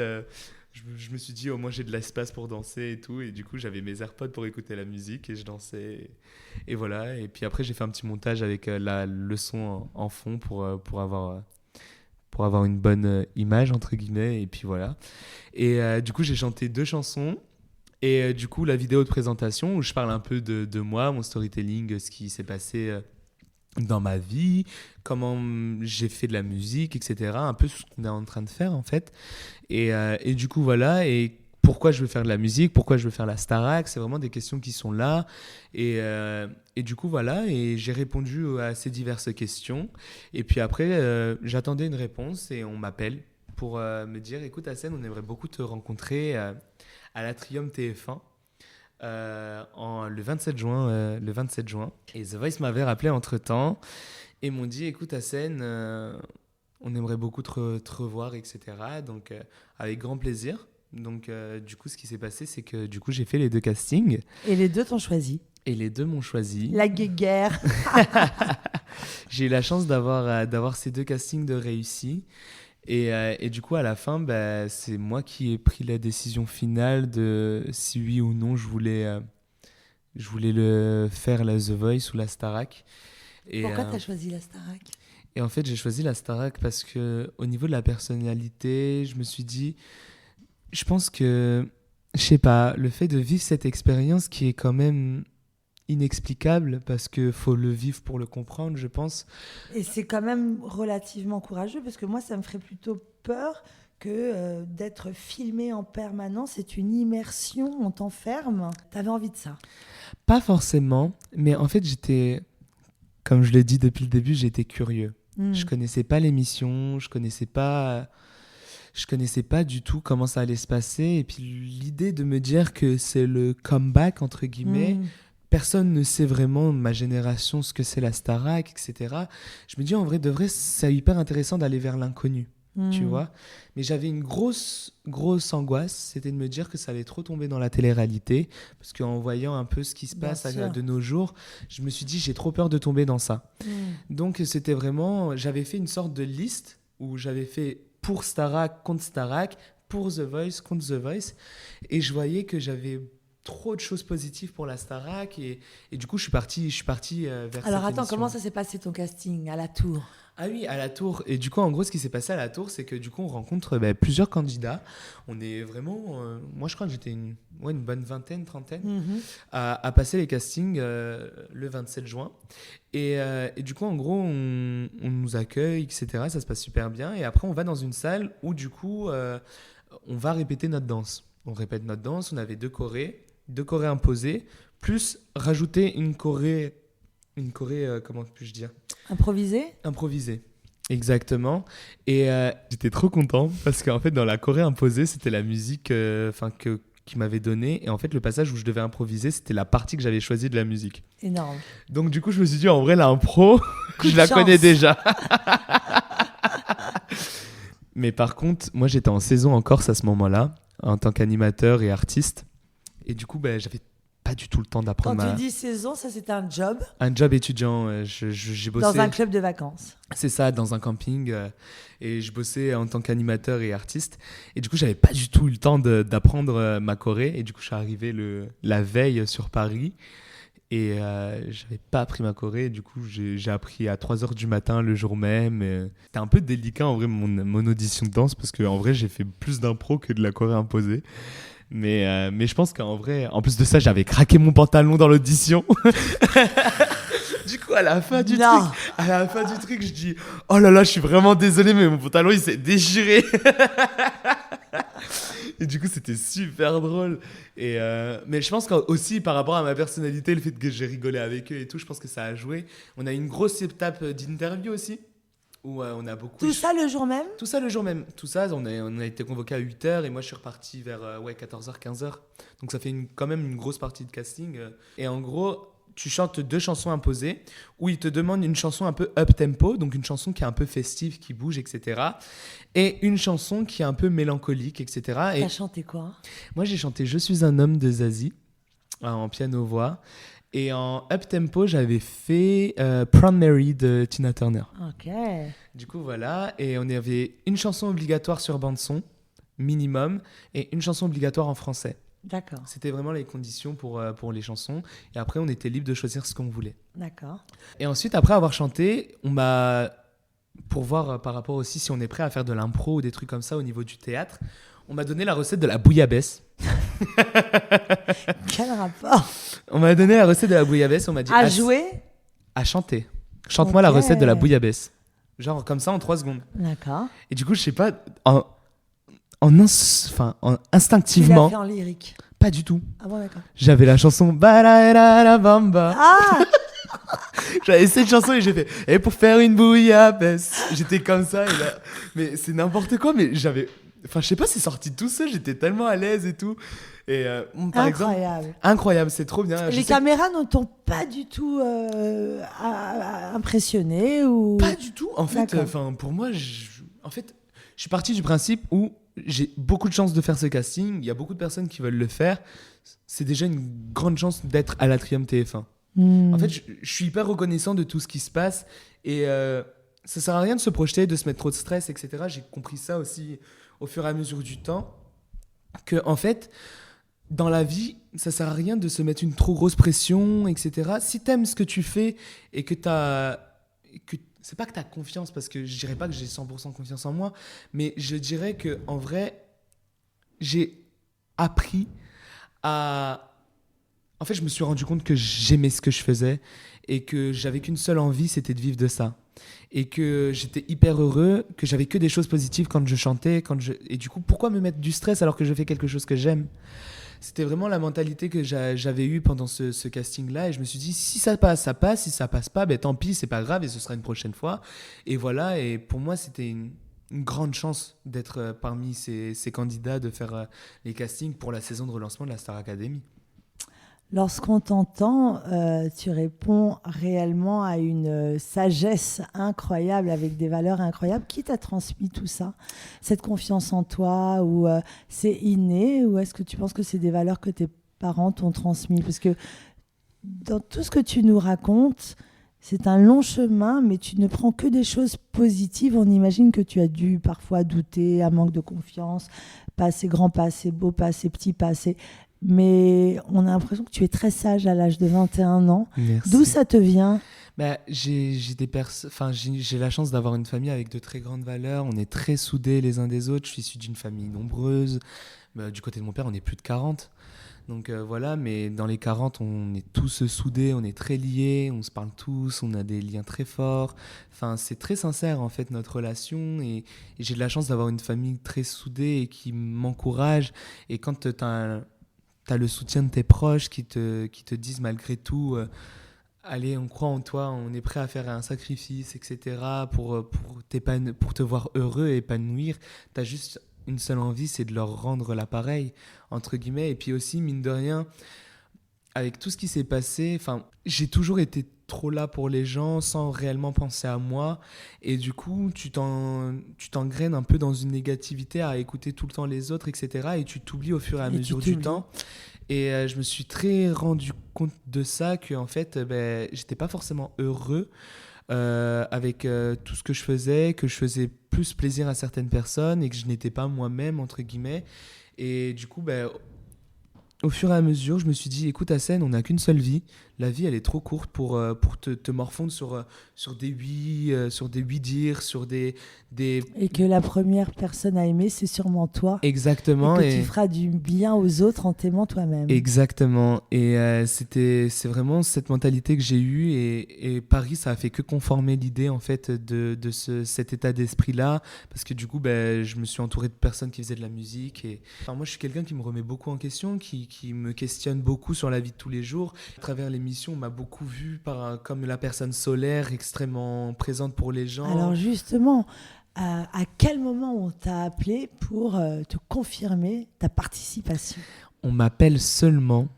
Je me suis dit, au moins j'ai de l'espace pour danser et tout. Et du coup, j'avais mes AirPods pour écouter la musique et je dansais. Et voilà. Et puis après, j'ai fait un petit montage avec le son en fond pour avoir une bonne image, entre guillemets. Et puis voilà. Et du coup, j'ai chanté 2 chansons. Et du coup, la vidéo de présentation où je parle un peu de moi, mon storytelling, ce qui s'est passé dans ma vie, comment j'ai fait de la musique, etc. Un peu ce qu'on est en train de faire, en fait. Et du coup, voilà. Et pourquoi je veux faire de la musique, pourquoi je veux faire la Starac, c'est vraiment des questions qui sont là. Et du coup, voilà. Et j'ai répondu à ces diverses questions. Et puis après, j'attendais une réponse et on m'appelle pour me dire, écoute, Hassen, on aimerait beaucoup te rencontrer à l'Atrium TF1. Le 27 juin. Et The Voice m'avait rappelé entre-temps et m'ont dit, écoute Hassen, on aimerait beaucoup te revoir, etc. Donc avec grand plaisir. Donc du coup, ce qui s'est passé, c'est que du coup, j'ai fait les 2 castings. Et les 2 t'ont choisi. Et les 2 m'ont choisi. La guéguerre. J'ai eu la chance d'avoir ces 2 castings de réussis. Et du coup, à la fin, c'est moi qui ai pris la décision finale de si oui ou non je voulais le faire la The Voice ou la Starac. Pourquoi tu as choisi la Starac? Et en fait, j'ai choisi la Starac parce qu'au niveau de la personnalité, je me suis dit, je pense que je sais pas, le fait de vivre cette expérience qui est quand même inexplicable parce que faut le vivre pour le comprendre, je pense. Et c'est quand même relativement courageux parce que moi, ça me ferait plutôt peur que d'être filmé en permanence. C'est une immersion, on t'enferme. T'avais envie de ça? Pas forcément, mais en fait, comme je l'ai dit depuis le début, j'étais curieux. Je connaissais pas l'émission, je connaissais pas du tout comment ça allait se passer. Et puis l'idée de me dire que c'est le comeback, entre guillemets, personne ne sait vraiment, ma génération, ce que c'est la Starac, etc. Je me dis, en vrai, de vrai, c'est hyper intéressant d'aller vers l'inconnu, tu vois. Mais j'avais une grosse angoisse, c'était de me dire que ça allait trop tomber dans la télé-réalité. Parce qu'en voyant un peu ce qui se passe de nos jours, je me suis dit, j'ai trop peur de tomber dans ça. Donc, c'était vraiment... J'avais fait une sorte de liste où j'avais fait pour Starac, contre Starac, pour The Voice, contre The Voice. Et je voyais que j'avais trop de choses positives pour la Starac et du coup je suis parti vers Alors cette attends, émission. comment ça s'est passé ton casting à la Tour? Ah oui, à la Tour. Et du coup, en gros, ce qui s'est passé à la Tour, c'est que du coup, on rencontre plusieurs candidats. On est vraiment... moi, je crois que j'étais une bonne vingtaine, trentaine à passer les castings le 27 juin. Et du coup, en gros, on nous accueille, etc. Ça se passe super bien. Et après, on va dans une salle où, du coup, on va répéter notre danse. On répète notre danse. On avait deux chorés imposées, plus rajouter une choré, comment puis-je dire? Improvisée, exactement. Et j'étais trop content parce qu'en fait, dans la choré imposée, c'était la musique qui m'avait donnée. Et en fait, le passage où je devais improviser, c'était la partie que j'avais choisie de la musique. Énorme. Donc du coup, je me suis dit, en vrai, l'impro, je la connais déjà. Mais par contre, moi, j'étais en saison en Corse à ce moment-là, en tant qu'animateur et artiste. Et du coup, j'avais pas du tout le temps d'apprendre. Quand tu dis saison, ça c'était un job? Un job étudiant. J'ai bossé... Dans un club de vacances? C'est ça, dans un camping. Et je bossais en tant qu'animateur et artiste. Et du coup, j'avais pas du tout eu le temps d'apprendre ma choré. Et du coup, je suis arrivé la veille sur Paris. Et j'avais pas appris ma choré. Et du coup, j'ai appris à 3h du matin le jour même. C'était un peu délicat en vrai, mon audition de danse. Parce qu'en vrai, j'ai fait plus d'impro que de la choré imposée. Mais je pense qu'en vrai, en plus de ça, j'avais craqué mon pantalon dans l'audition. Du coup, à la fin du truc, je dis « Oh là là, je suis vraiment désolé, mais mon pantalon, il s'est déchiré. » Et du coup, c'était super drôle. Mais je pense qu'aussi, par rapport à ma personnalité, le fait que j'ai rigolé avec eux et tout, je pense que ça a joué. On a eu une grosse étape d'interview aussi. Où on a beaucoup... Tout ça le jour même? Tout ça le jour même. Tout ça, on a été convoqué à 8h et moi je suis reparti vers 14h, 15h. Donc ça fait quand même une grosse partie de casting. Et en gros, tu chantes 2 chansons imposées où ils te demandent une chanson un peu up-tempo, donc une chanson qui est un peu festive, qui bouge, etc. Et une chanson qui est un peu mélancolique, etc. T'as chanté quoi? Moi j'ai chanté « Je suis un homme » de Zazie en piano-voix. Et en up-tempo, j'avais fait Proud Mary de Tina Turner. Ok. Du coup, voilà. Et on avait une chanson obligatoire sur bande-son, minimum, et une chanson obligatoire en français. D'accord. C'était vraiment les conditions pour les chansons. Et après, on était libre de choisir ce qu'on voulait. D'accord. Et ensuite, après avoir chanté, on m'a... Pour voir par rapport aussi si on est prêt à faire de l'impro ou des trucs comme ça au niveau du théâtre, on m'a donné la recette de la bouillabaisse. Quel rapport? On m'a donné la recette de la bouillabaisse, on m'a dit... À jouer? À chanter. Chante-moi la recette de la bouillabaisse. Genre comme ça en 3 secondes. D'accord. Et du coup, je sais pas, instinctivement... Tu l'as fait en lyrique? Pas du tout. Ah bon, d'accord. J'avais la chanson Balaera Bamba. Ah. J'avais cette chanson et j'ai fait et pour faire une bouillabaisse. J'étais comme ça et là, mais c'est n'importe quoi, mais j'avais... Enfin, je sais pas, c'est sorti tout seul, j'étais tellement à l'aise et tout. Et par exemple, incroyable, c'est trop bien. Les caméras ne t'ont pas du tout impressionné ou... Pas du tout. En fait, pour moi, je suis parti du principe où j'ai beaucoup de chance de faire ce casting. Il y a beaucoup de personnes qui veulent le faire. C'est déjà une grande chance d'être à l'Atrium TF1. En fait, je suis hyper reconnaissant de tout ce qui se passe et ça sert à rien de se projeter, de se mettre trop de stress, etc. J'ai compris ça aussi au fur et à mesure du temps, que en fait, dans la vie, ça sert à rien de se mettre une trop grosse pression, etc. Si t'aimes ce que tu fais et que c'est pas que t'as confiance, parce que je dirais pas que j'ai 100% confiance en moi, mais je dirais que en vrai, j'ai appris à... En fait, je me suis rendu compte que j'aimais ce que je faisais et que j'avais qu'une seule envie, c'était de vivre de ça. Et que j'étais hyper heureux, que j'avais que des choses positives quand je chantais. Et du coup, pourquoi me mettre du stress alors que je fais quelque chose que j'aime ? C'était vraiment la mentalité que j'avais eue pendant ce casting-là. Et je me suis dit, si ça passe, ça passe. Si ça passe pas, ben, tant pis, c'est pas grave et ce sera une prochaine fois. Et voilà, et pour moi, c'était une grande chance d'être parmi ces candidats, de faire les castings pour la saison de relancement de la Star Academy. Lorsqu'on t'entend, tu réponds réellement à une sagesse incroyable, avec des valeurs incroyables. Qui t'a transmis tout ça ? Cette confiance en toi, ou c'est inné, ou est-ce que tu penses que c'est des valeurs que tes parents t'ont transmis ? Parce que dans tout ce que tu nous racontes, c'est un long chemin, mais tu ne prends que des choses positives. On imagine que tu as dû parfois douter, un manque de confiance, pas assez grand, pas assez beau, pas assez petit, pas assez... Mais on a l'impression que tu es très sage à l'âge de 21 ans. Merci. D'où ça te vient ? J'ai la chance d'avoir une famille avec de très grandes valeurs. On est très soudés les uns des autres. Je suis issu d'une famille nombreuse. Du côté de mon père, on est plus de 40. Donc voilà, mais dans les 40, on est tous soudés, on est très liés, on se parle tous, on a des liens très forts. Enfin, c'est très sincère en fait notre relation et j'ai de la chance d'avoir une famille très soudée et qui m'encourage. Et quand t'as le soutien de tes proches qui te disent malgré tout, allez, on croit en toi, on est prêt à faire un sacrifice, etc. pour te voir heureux et épanoui. T'as juste une seule envie, c'est de leur rendre l'appareil, entre guillemets. Et puis aussi, mine de rien, avec tout ce qui s'est passé, j'ai toujours été trop là pour les gens sans réellement penser à moi. Et du coup, tu t'engraines un peu dans une négativité à écouter tout le temps les autres, etc. Et tu t'oublies au fur et à mesure du temps. Et je me suis très rendu compte de ça, qu'en fait, j'étais pas forcément heureux avec tout ce que je faisais, que je faisais plus plaisir à certaines personnes et que je n'étais pas moi-même, entre guillemets. Et du coup, au fur et à mesure, je me suis dit, écoute Hassen, on n'a qu'une seule vie. La vie, elle est trop courte pour te morfondre sur des oui, sur des oui-dire, sur des... Et que la première personne à aimer, c'est sûrement toi. Exactement. Et que tu feras du bien aux autres en t'aimant toi-même. Exactement. Et c'est vraiment cette mentalité que j'ai eue. Et Paris, ça a fait que conformer l'idée, en fait, de cet état d'esprit-là. Parce que du coup, je me suis entouré de personnes qui faisaient de la musique. Moi, je suis quelqu'un qui me remet beaucoup en question, qui me questionne beaucoup sur la vie de tous les jours. À travers l'émission, on m'a beaucoup vu comme la personne solaire, extrêmement présente pour les gens. Alors justement, à quel moment on t'a appelé pour te confirmer ta participation ? On m'appelle seulement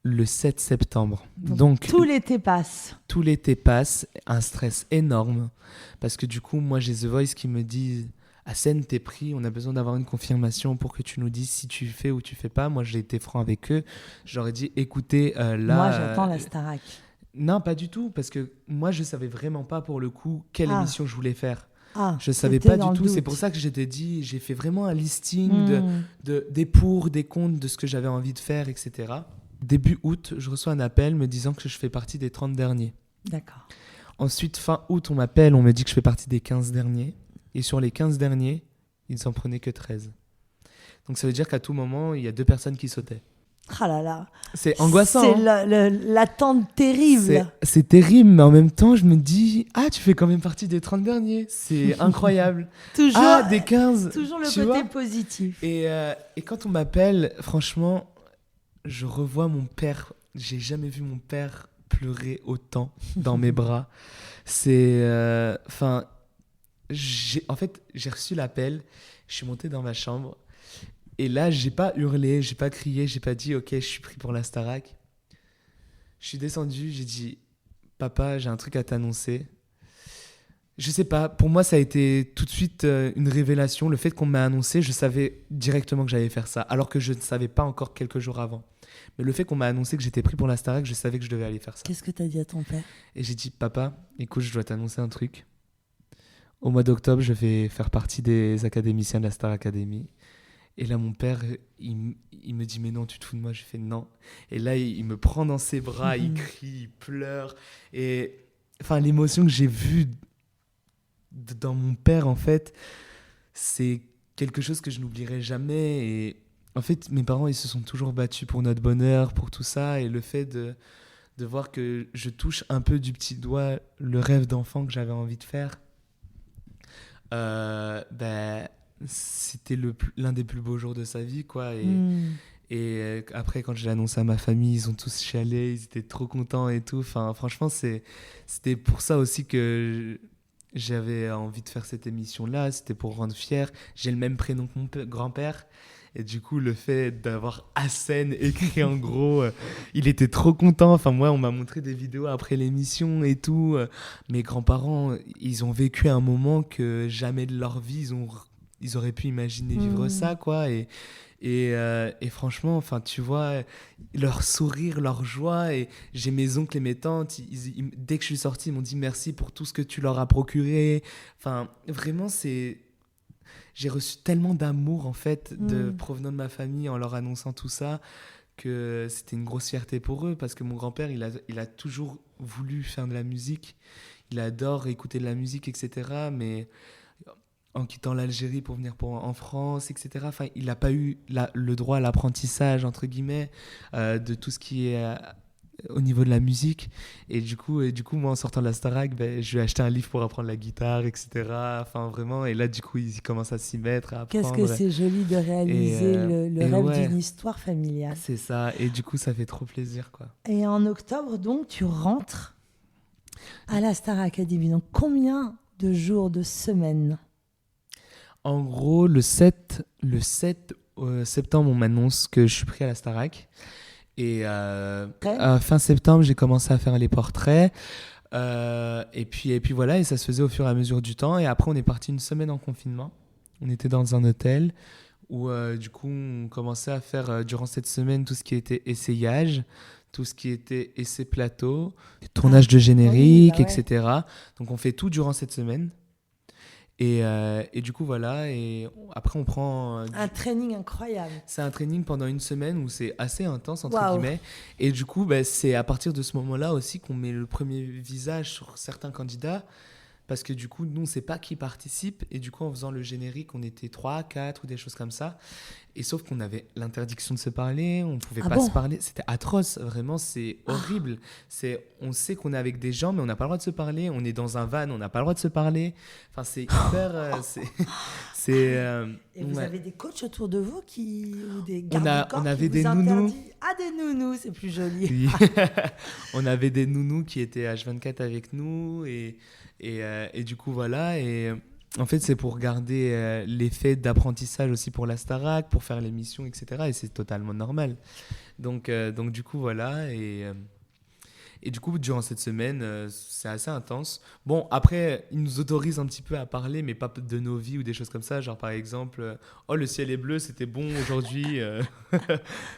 le 7 septembre. Donc tout l'été passe. Tout l'été passe, un stress énorme. Parce que du coup, moi, j'ai The Voice qui me dit... Hassen, t'es pris, on a besoin d'avoir une confirmation pour que tu nous dises si tu fais ou tu fais pas. Moi, j'ai été franc avec eux. J'aurais dit, écoutez, là... Moi, j'attends la Starac. Non, pas du tout, parce que moi, je savais vraiment pas pour le coup quelle émission je voulais faire. Je savais pas du tout. C'est pour ça que j'ai fait vraiment un listing des pour, des contre, de ce que j'avais envie de faire, etc. Début août, je reçois un appel me disant que je fais partie des 30 derniers. D'accord. Ensuite, fin août, on m'appelle, on me dit que je fais partie des 15 derniers. Et sur les 15 derniers, ils n'en prenaient que 13. Donc ça veut dire qu'à tout moment, il y a 2 personnes qui sautaient. Ah là là. C'est angoissant. C'est l'attente terrible. C'est terrible, mais en même temps, je me dis, tu fais quand même partie des 30 derniers. C'est incroyable. Toujours, des 15. Toujours le côté positif. Et quand on m'appelle, franchement, je revois mon père. J'ai jamais vu mon père pleurer autant dans mes bras. C'est... j'ai reçu l'appel, je suis monté dans ma chambre et là, j'ai pas hurlé, j'ai pas crié, j'ai pas dit « Ok, je suis pris pour la Starac ». Je suis descendu, j'ai dit « Papa, j'ai un truc à t'annoncer ». Je sais pas, pour moi, ça a été tout de suite une révélation. Le fait qu'on m'ait annoncé, je savais directement que j'allais faire ça, alors que je ne savais pas encore quelques jours avant. Mais le fait qu'on m'a annoncé que j'étais pris pour la Starac, je savais que je devais aller faire ça. Qu'est-ce que t'as dit à ton père ? Et j'ai dit « Papa, écoute, je dois t'annoncer un truc. Au mois d'octobre, je vais faire partie des académiciens de la Star Academy. » Et là, mon père, il me dit « Mais non, tu te fous de moi ?» Je fais « Non. » Et là, il me prend dans ses bras, il crie, il pleure. Et l'émotion que j'ai vue dans mon père, en fait, c'est quelque chose que je n'oublierai jamais. en fait, mes parents, ils se sont toujours battus pour notre bonheur, pour tout ça. Et le fait de voir que je touche un peu du petit doigt le rêve d'enfant que j'avais envie de faire, ben, c'était l'un des plus beaux jours de sa vie, quoi. Et après, quand je l'ai annoncé à ma famille, ils ont tous chialé, ils étaient trop contents et tout. Enfin, franchement, c'était pour ça aussi que j'avais envie de faire cette émission-là. C'était pour rendre fier. J'ai le même prénom que mon grand-père. Et du coup, le fait d'avoir Hassen écrit en gros, il était trop content. Enfin, moi, on m'a montré des vidéos après l'émission et tout. Mes grands-parents, ils ont vécu un moment que jamais de leur vie, ils auraient pu imaginer vivre ça, quoi. Et franchement, enfin, tu vois, leur sourire, leur joie. Et j'ai mes oncles et mes tantes, dès que je suis sorti, ils m'ont dit merci pour tout ce que tu leur as procuré. Enfin, vraiment, j'ai reçu tellement d'amour, en fait, provenant de ma famille en leur annonçant tout ça, que c'était une grosse fierté pour eux. Parce que mon grand-père, il a toujours voulu faire de la musique. Il adore écouter de la musique, etc. Mais en quittant l'Algérie pour venir en France, etc. Enfin, il n'a pas eu le droit à l'apprentissage, entre guillemets, de tout ce qui est au niveau de la musique. Et du coup, moi, en sortant de la Starac, ben, je lui ai acheté un livre pour apprendre la guitare, etc. Enfin, vraiment. Et là, du coup, il commence à s'y mettre, à apprendre. Qu'est-ce que c'est joli de réaliser le rêve d'une histoire familiale. C'est ça. Et du coup, ça fait trop plaisir, quoi. Et en octobre, donc, tu rentres à la Star Academy. Donc, combien de jours, de semaines ? En gros, le 7 septembre, on m'annonce que je suis pris à la Starac. Et fin septembre, j'ai commencé à faire les portraits. Et puis voilà, et ça se faisait au fur et à mesure du temps. Et après, on est parti une semaine en confinement. On était dans un hôtel où, du coup, on commençait à faire, durant cette semaine, tout ce qui était essayage, tout ce qui était essai plateau, tournage de générique, etc. Donc, on fait tout durant cette semaine. Et du coup, voilà. Et après, on prend un training incroyable. C'est un training pendant une semaine où c'est assez intense, entre guillemets. Et du coup, c'est à partir de ce moment-là aussi qu'on met le premier visage sur certains candidats. Parce que du coup, nous, on ne sait pas qui participe. Et du coup, en faisant le générique, on était 3, 4 ou des choses comme ça. Et sauf qu'on avait l'interdiction de se parler, on ne pouvait pas se parler. C'était atroce, vraiment, c'est horrible. On sait qu'on est avec des gens, mais on n'a pas le droit de se parler. On est dans un van, on n'a pas le droit de se parler. Enfin, c'est hyper... Et vous avez des coachs autour de vous ou des gardes du corps on avait qui des vous nounous. interdit. Ah, des nounous, c'est plus joli. Oui. On avait des nounous qui étaient H24 avec nous et du coup, voilà. Et en fait, c'est pour garder l'effet d'apprentissage aussi pour la Starac, pour faire l'émission, etc. Et c'est totalement normal. Donc du coup, voilà. Et du coup, durant cette semaine, c'est assez intense. Bon, après, ils nous autorisent un petit peu à parler, mais pas de nos vies ou des choses comme ça. Genre, par exemple, oh, le ciel est bleu, c'était bon aujourd'hui.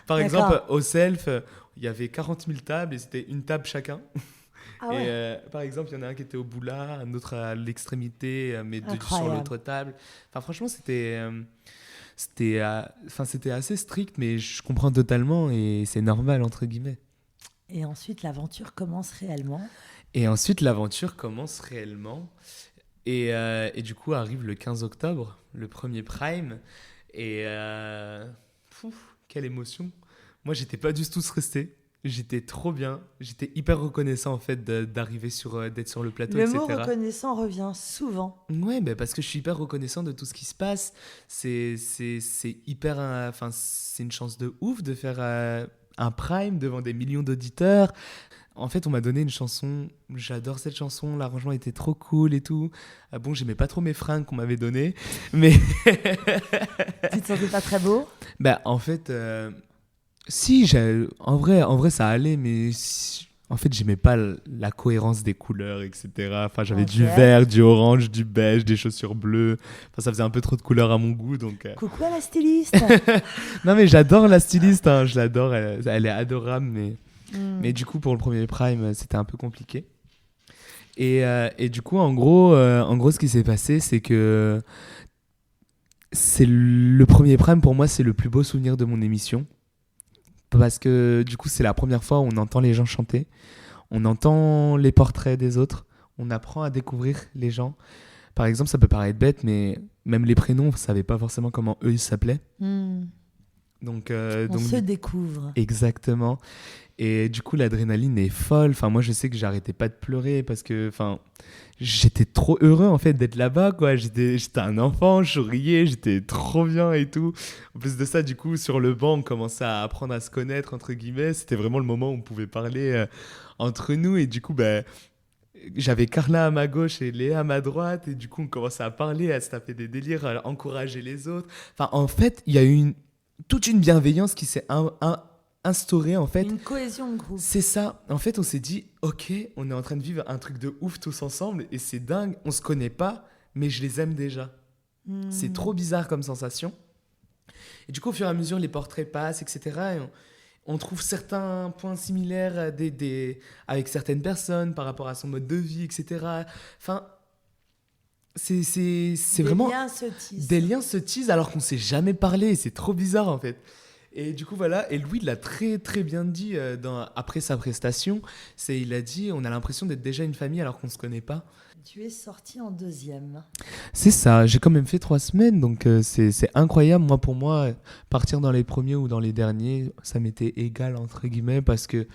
Par exemple, au Self, il y avait 40 000 tables et c'était une table chacun. Ah ouais. Et par exemple, il y en a un qui était au bout là, un autre à l'extrémité, mais sur l'autre table. Enfin, franchement, c'était assez strict, mais je comprends totalement et c'est normal, entre guillemets. Et ensuite, l'aventure commence réellement. Et du coup, arrive le 15 octobre, le premier prime. Et quelle émotion. Moi, j'étais pas du tout stressé. J'étais trop bien. J'étais hyper reconnaissant, en fait, d'arriver d'être sur le plateau, etc. Le mot reconnaissant revient souvent. Ouais, parce que je suis hyper reconnaissant de tout ce qui se passe. C'est hyper... c'est une chance de ouf de faire... un prime devant des millions d'auditeurs. En fait, on m'a donné une chanson. J'adore cette chanson. L'arrangement était trop cool et tout. Bon, j'aimais pas trop mes fringues qu'on m'avait données, mais... Tu te sentais pas très beau ? En fait, si, en vrai, ça allait, mais en fait, j'aimais pas la cohérence des couleurs, etc. Enfin, j'avais du vert, du orange, du beige, des chaussures bleues. Enfin, ça faisait un peu trop de couleurs à mon goût, donc... Coucou à la styliste. Non, mais j'adore la styliste, hein, je l'adore, elle est adorable, mais du coup, pour le premier prime, c'était un peu compliqué. Et du coup, en gros, ce qui s'est passé, c'est que c'est le premier prime, pour moi, c'est le plus beau souvenir de mon émission. Parce que du coup, c'est la première fois où on entend les gens chanter, on entend les portraits des autres, on apprend à découvrir les gens. Par exemple, ça peut paraître bête, mais même les prénoms, on ne savait pas forcément comment eux ils s'appelaient. On se découvre. Exactement. Et du coup, l'adrénaline est folle. Enfin, moi, je sais que j'arrêtais pas de pleurer parce que, enfin, j'étais trop heureux en fait d'être là-bas, quoi. J'étais un enfant, je souriais, j'étais trop bien et tout. En plus de ça, du coup, sur le banc, on commençait à apprendre à se connaître entre guillemets. C'était vraiment le moment où on pouvait parler entre nous. Et du coup, ben, j'avais Carla à ma gauche et Léa à ma droite. Et du coup, on commençait à parler, à se taper des délires, à encourager les autres. Enfin, en fait, il y a eu toute une bienveillance qui s'est instaurée en fait. Une cohésion de groupe. C'est ça. En fait, on s'est dit, ok, on est en train de vivre un truc de ouf tous ensemble et c'est dingue. On se connaît pas, mais je les aime déjà. C'est trop bizarre comme sensation. Et du coup, au fur et à mesure, les portraits passent, etc. Et on trouve certains points similaires avec certaines personnes par rapport à son mode de vie, etc. Enfin, c'est vraiment... Des liens se tissent. Des liens se tissent alors qu'on s'est jamais parlé. C'est trop bizarre, en fait. Et du coup, voilà. Et Louis l'a très, très bien dit après sa prestation. Il a dit, on a l'impression d'être déjà une famille alors qu'on ne se connaît pas. Tu es sorti en 2e. C'est ça. J'ai quand même fait 3 semaines. Donc, c'est incroyable. Moi, pour moi, partir dans les premiers ou dans les derniers, ça m'était égal, entre guillemets, parce que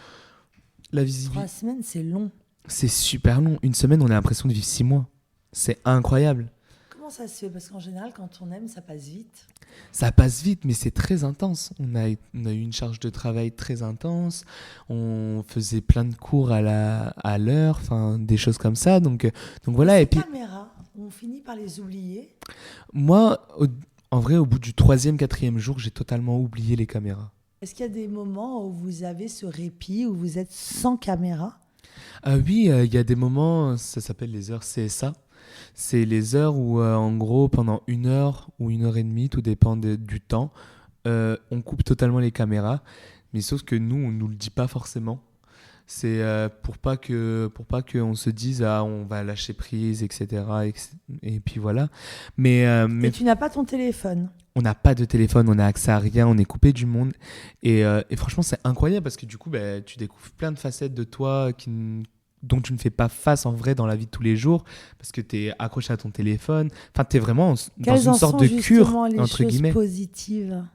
la visibilité... 3 semaines, c'est long. C'est super long. Une semaine, on a l'impression de vivre 6 mois. C'est incroyable. Comment ça se fait? Parce qu'en général, quand on aime, ça passe vite. Ça passe vite, mais c'est très intense. On a eu une charge de travail très intense. On faisait plein de cours à l'heure, enfin des choses comme ça. Donc voilà. Ces Et puis caméras, on finit par les oublier. moi, en vrai, au bout du 3e, 4e jour, j'ai totalement oublié les caméras. Est-ce qu'il y a des moments où vous avez ce répit, où vous êtes sans caméra? Oui, il y a des moments, ça s'appelle les heures CSA. C'est les heures où, en gros, pendant 1 heure ou 1 heure et demie, tout dépend du temps, on coupe totalement les caméras. Mais sauf que nous, on nous le dit pas forcément. C'est pour pas qu'on se dise ah on va lâcher prise, etc. Et puis voilà. Mais Et tu n'as pas ton téléphone? on n'a pas de téléphone, on n'a accès à rien, on est coupé du monde. Et franchement, c'est incroyable parce que du coup, bah, tu découvres plein de facettes de toi dont tu ne fais pas face en vrai dans la vie de tous les jours parce que tu es accroché à ton téléphone. Enfin, tu es vraiment dans une sorte de cure, entre guillemets. Les choses positives?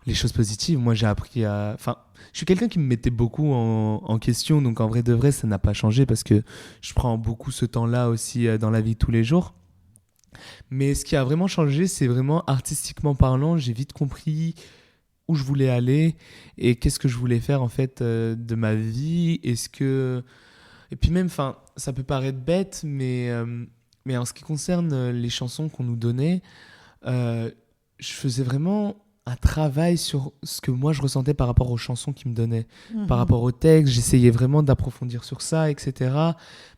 Les choses positives, moi j'ai appris à... Enfin, je suis quelqu'un qui me mettait beaucoup en question, donc en vrai de vrai, ça n'a pas changé parce que je prends beaucoup ce temps-là aussi dans la vie de tous les jours. Mais ce qui a vraiment changé, c'est vraiment artistiquement parlant, j'ai vite compris où je voulais aller et qu'est-ce que je voulais faire en fait de ma vie. Et puis même, enfin, ça peut paraître bête, mais en ce qui concerne les chansons qu'on nous donnait, je faisais vraiment un travail sur ce que moi je ressentais par rapport aux chansons qu'ils me donnaient, par rapport au texte. J'essayais vraiment d'approfondir sur ça, etc.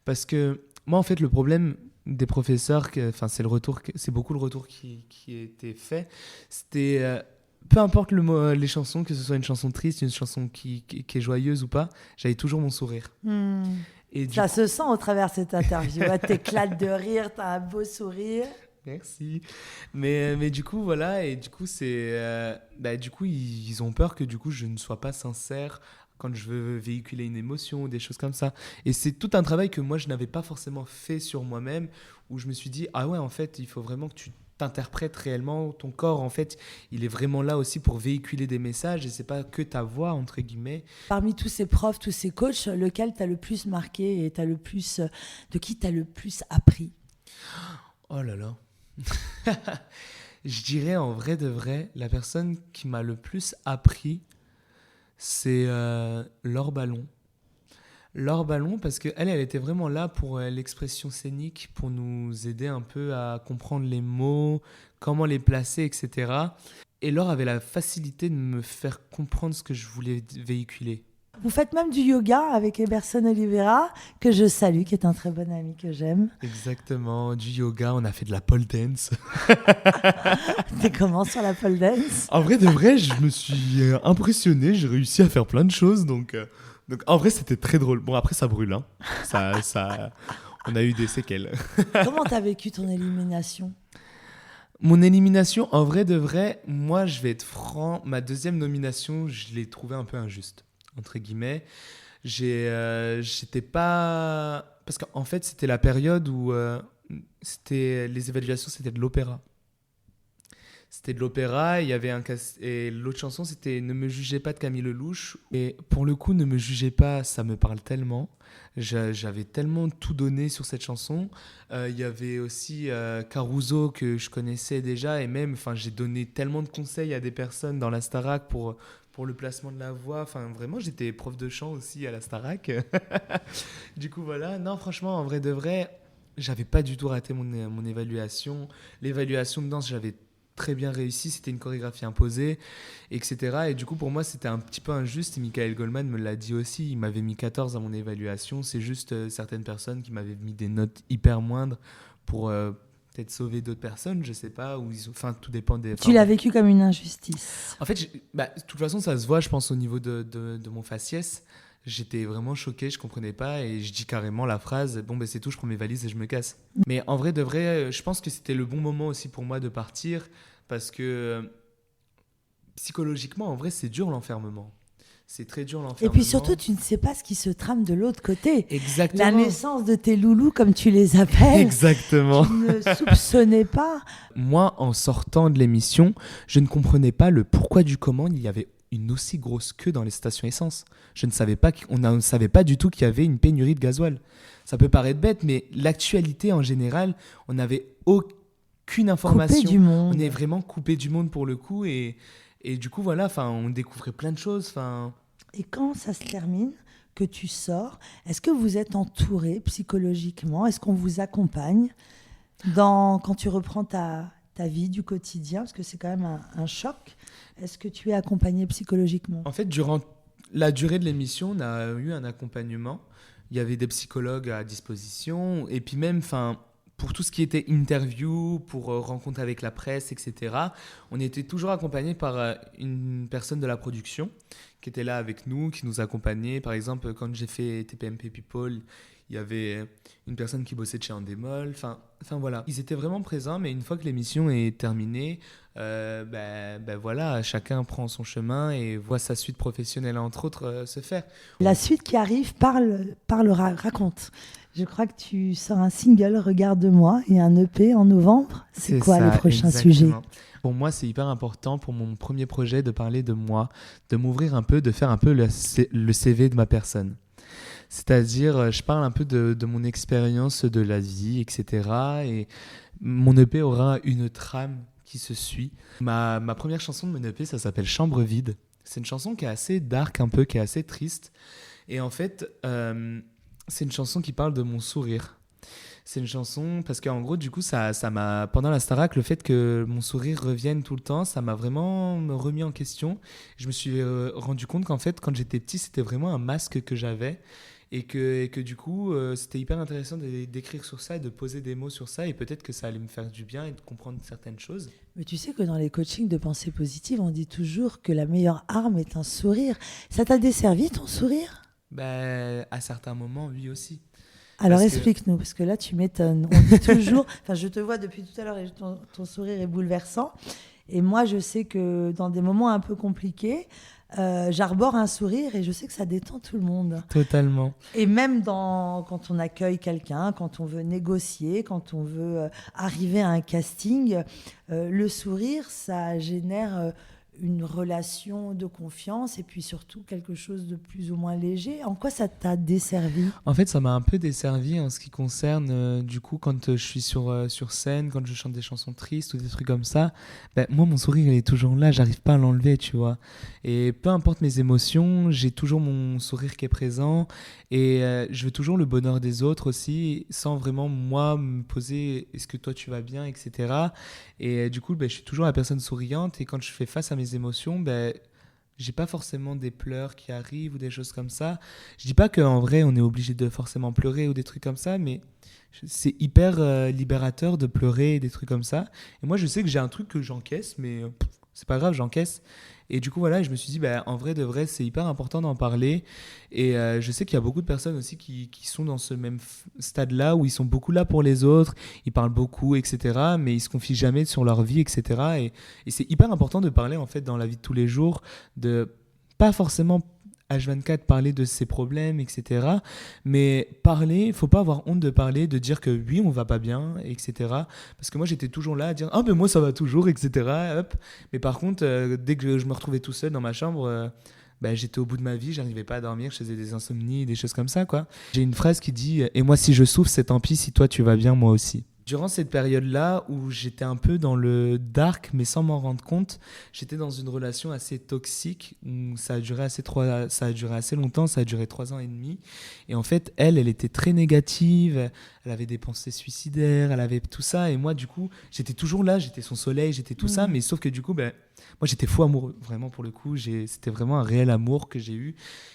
Parce que moi, en fait, le problème des professeurs, c'est beaucoup le retour qui était fait. C'était peu importe les chansons, que ce soit une chanson triste, une chanson qui est joyeuse ou pas, j'avais toujours mon sourire. Et ça se sent au travers de cette interview. T'éclates de rire, t'as un beau sourire. Merci. Mais du coup, voilà. Et du coup, du coup, ils ont peur que du coup, je ne sois pas sincère quand je veux véhiculer une émotion ou des choses comme ça. Et c'est tout un travail que moi, je n'avais pas forcément fait sur moi-même, où je me suis dit, ah ouais, en fait, il faut vraiment que tu t'interprètes réellement. Ton corps, en fait, il est vraiment là aussi pour véhiculer des messages et c'est pas que ta voix, entre guillemets. Parmi tous ces profs, tous ces coachs, lequel t'as le plus marqué et de qui t'as le plus appris? Oh là là. Je dirais en vrai de vrai, la personne qui m'a le plus appris, c'est Laure Ballon. Laure Ballon, parce qu'elle était vraiment là pour l'expression scénique, pour nous aider un peu à comprendre les mots, comment les placer, etc. Et Laure avait la facilité de me faire comprendre ce que je voulais véhiculer. Vous faites même du yoga avec Emerson Oliveira, que je salue, qui est un très bon ami que j'aime. Exactement, du yoga, on a fait de la pole dance. T'es comment sur la pole dance? En vrai de vrai, je me suis impressionné, j'ai réussi à faire plein de choses, donc en vrai c'était très drôle. Bon après ça brûle, hein. On a eu des séquelles. Comment t'as vécu ton élimination? Mon élimination, en vrai de vrai, moi je vais être franc, ma 2e nomination, je l'ai trouvée un peu injuste. Entre guillemets, j'étais pas... Parce qu'en fait, c'était la période où les évaluations, c'était de l'opéra. C'était de l'opéra, il y avait et l'autre chanson c'était Ne me jugez pas de Camille Lelouch. Et pour le coup, Ne me jugez pas, ça me parle tellement. J'avais tellement tout donné sur cette chanson. Il y avait aussi Caruso que je connaissais déjà et même, j'ai donné tellement de conseils à des personnes dans la Starac pour le placement de la voix. Enfin, vraiment, j'étais prof de chant aussi à la Starac. Du coup, voilà. Non, franchement, en vrai de vrai, j'avais pas du tout raté mon évaluation. L'évaluation de danse, j'avais très bien réussi. C'était une chorégraphie imposée, etc. Et du coup, pour moi, c'était un petit peu injuste. Et Michael Goldman me l'a dit aussi. Il m'avait mis 14 à mon évaluation. C'est juste certaines personnes qui m'avaient mis des notes hyper moindres pour peut-être sauver d'autres personnes, je sais pas. Enfin, tout dépend des... Tu l'as vécu comme une injustice. En fait, de toute façon, ça se voit, je pense, au niveau de mon faciès. J'étais vraiment choqué, je comprenais pas et je dis carrément la phrase « Bon, c'est tout, je prends mes valises et je me casse ». Mais en vrai, de vrai, je pense que c'était le bon moment aussi pour moi de partir parce que psychologiquement, en vrai, c'est dur l'enfermement. C'est très dur l'enfermement. Et puis surtout, tu ne sais pas ce qui se trame de l'autre côté. Exactement. La naissance de tes loulous, comme tu les appelles. Exactement. Tu ne soupçonnais pas. Moi, en sortant de l'émission, je ne comprenais pas le pourquoi du comment il y avait une aussi grosse queue dans les stations essence. Je ne savais pas on ne savait pas du tout qu'il y avait une pénurie de gasoil. Ça peut paraître bête, mais l'actualité en général, on n'avait aucune information. Coupé du monde. On est vraiment coupé du monde pour le coup et du coup voilà, on découvrait plein de choses. Et quand ça se termine, que tu sors, est-ce que vous êtes entouré psychologiquement? Est-ce qu'on vous accompagne quand tu reprends ta vie du quotidien? Parce que c'est quand même un choc. Est-ce que tu es accompagné psychologiquement? En fait, durant la durée de l'émission, on a eu un accompagnement. Il y avait des psychologues à disposition. Et puis même, pour tout ce qui était interview, pour rencontre avec la presse, etc., on était toujours accompagné par une personne de la production qui était là avec nous, qui nous accompagnait. Par exemple, quand j'ai fait TPMP People, il y avait une personne qui bossait de chez Endemol. Enfin, voilà. Ils étaient vraiment présents, mais une fois que l'émission est terminée, voilà, chacun prend son chemin et voit sa suite professionnelle, entre autres, se faire. La suite qui arrive, raconte. Je crois que tu sors un single, Regarde-moi, et un EP en novembre. C'est quoi le prochain sujet? Pour moi, c'est hyper important pour mon premier projet de parler de moi, de m'ouvrir un peu, de faire un peu le CV de ma personne. C'est-à-dire, je parle un peu de mon expérience de la vie, etc. Et mon EP aura une trame qui se suit. Ma première chanson de mon EP, ça s'appelle Chambre vide. C'est une chanson qui est assez dark un peu, qui est assez triste. Et en fait, c'est une chanson qui parle de mon sourire. C'est une chanson parce qu'en gros, du coup, ça m'a, pendant la Starac, le fait que mon sourire revienne tout le temps, ça m'a vraiment remis en question. Je me suis rendu compte qu'en fait, quand j'étais petit, c'était vraiment un masque que j'avais. Et que du coup, c'était hyper intéressant d'écrire sur ça et de poser des mots sur ça. Et peut-être que ça allait me faire du bien et de comprendre certaines choses. Mais tu sais que dans les coachings de pensée positive, on dit toujours que la meilleure arme est un sourire. Ça t'a desservi ton sourire? À certains moments, oui aussi. Alors explique-nous, parce que là tu m'étonnes. On dit toujours, je te vois depuis tout à l'heure et ton sourire est bouleversant. Et moi je sais que dans des moments un peu compliqués, j'arbore un sourire et je sais que ça détend tout le monde. Totalement. Et même quand on accueille quelqu'un, quand on veut négocier, quand on veut arriver à un casting, le sourire, ça génère une relation de confiance et puis surtout quelque chose de plus ou moins léger. En quoi ça t'a desservi? En fait, ça m'a un peu desservi en ce qui concerne, du coup, quand je suis sur scène, quand je chante des chansons tristes ou des trucs comme ça, moi, mon sourire, il est toujours là, j'arrive pas à l'enlever, tu vois. Et peu importe mes émotions, j'ai toujours mon sourire qui est présent et je veux toujours le bonheur des autres aussi, sans vraiment, moi, me poser « est-ce que toi, tu vas bien ?» etc. Et du coup, je suis toujours la personne souriante et quand je fais face à mes émotions, j'ai pas forcément des pleurs qui arrivent ou des choses comme ça. Je dis pas qu'en vrai on est obligé de forcément pleurer ou des trucs comme ça, mais c'est hyper libérateur de pleurer et des trucs comme ça. Et moi je sais que j'ai un truc que j'encaisse, mais c'est pas grave, j'encaisse. Et du coup voilà, je me suis dit en vrai de vrai c'est hyper important d'en parler. Et je sais qu'il y a beaucoup de personnes aussi qui sont dans ce même stade-là où ils sont beaucoup là pour les autres, ils parlent beaucoup, etc. Mais ils se confient jamais sur leur vie, etc. Et c'est hyper important de parler en fait dans la vie de tous les jours, de pas forcément H24 parler de ses problèmes, etc. Mais parler, faut pas avoir honte de parler, de dire que oui, on va pas bien, etc. Parce que moi, j'étais toujours là à dire « Ah, mais moi, ça va toujours, etc. » Hop. Mais par contre, dès que je me retrouvais tout seul dans ma chambre, j'étais au bout de ma vie, j'arrivais pas à dormir, je faisais des insomnies, des choses comme ça, quoi. J'ai une phrase qui dit « Et moi, si je souffre, c'est tant pis, si toi, tu vas bien, moi aussi. » Durant cette période-là où j'étais un peu dans le dark, mais sans m'en rendre compte, j'étais dans une relation assez toxique où ça a duré assez longtemps, ça a duré 3 ans et demi. Et en fait, elle était très négative, elle avait des pensées suicidaires, elle avait tout ça. Et moi, du coup, j'étais toujours là, j'étais son soleil, j'étais tout ça. Mais sauf que du coup, moi, j'étais fou amoureux, vraiment pour le coup. C'était vraiment un réel amour que j'ai eu.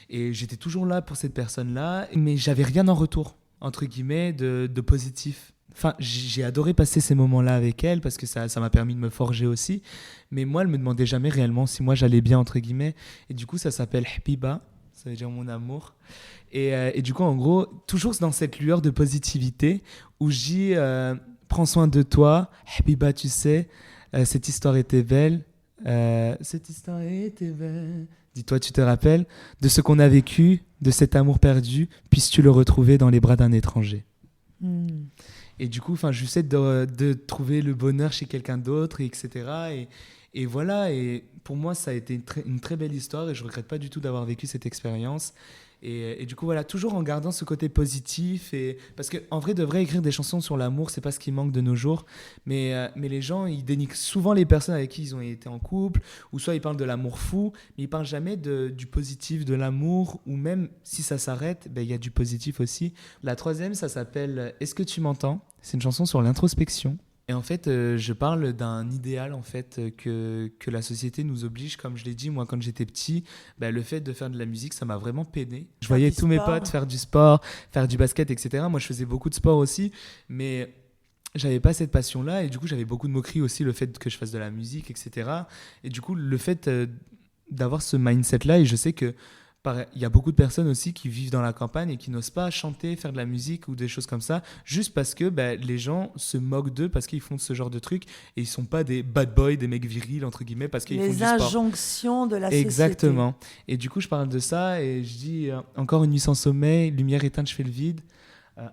Et j'étais toujours là pour cette personne-là, mais j'avais rien en retour, entre guillemets, de positif. Enfin, j'ai adoré passer ces moments-là avec elle parce que ça m'a permis de me forger aussi. Mais moi, elle me demandait jamais réellement si moi j'allais bien, entre guillemets. Et du coup, ça s'appelle Habiba, ça veut dire mon amour. Et du coup, en gros, toujours dans cette lueur de positivité où je dis prends soin de toi, Habiba, tu sais, cette histoire était belle. Cette histoire était belle. Dis-toi, tu te rappelles de ce qu'on a vécu, de cet amour perdu, puisses-tu le retrouver dans les bras d'un étranger. Et du coup, j'essaie de trouver le bonheur chez quelqu'un d'autre, etc. Et voilà, et pour moi, ça a été une très belle histoire et je ne regrette pas du tout d'avoir vécu cette expérience. Et du coup, voilà, toujours en gardant ce côté positif. Parce qu'en vrai, de vrai, écrire des chansons sur l'amour, c'est pas ce qui manque de nos jours. Mais les gens, ils dénigrent souvent les personnes avec qui ils ont été en couple, ou soit ils parlent de l'amour fou, mais ils parlent jamais du positif, de l'amour, ou même si ça s'arrête, il y a du positif aussi. La troisième, ça s'appelle « Est-ce que tu m'entends ?» C'est une chanson sur l'introspection. Et en fait, je parle d'un idéal en fait, que la société nous oblige. Comme je l'ai dit, moi, quand j'étais petit, le fait de faire de la musique, ça m'a vraiment peiné. Je voyais tous mes potes faire du sport, faire du basket, etc. Moi, je faisais beaucoup de sport aussi, mais j'avais pas cette passion-là. Et du coup, j'avais beaucoup de moqueries aussi, le fait que je fasse de la musique, etc. Et du coup, le fait d'avoir ce mindset-là, et je sais que il y a beaucoup de personnes aussi qui vivent dans la campagne et qui n'osent pas chanter, faire de la musique ou des choses comme ça, juste parce que les gens se moquent d'eux parce qu'ils font ce genre de trucs et ils sont pas des bad boys, des mecs virils, entre guillemets, parce qu'ils font du sport. Les injonctions de la société. Exactement. Et du coup, je parle de ça et je dis encore une nuit sans sommeil, lumière éteinte, je fais le vide.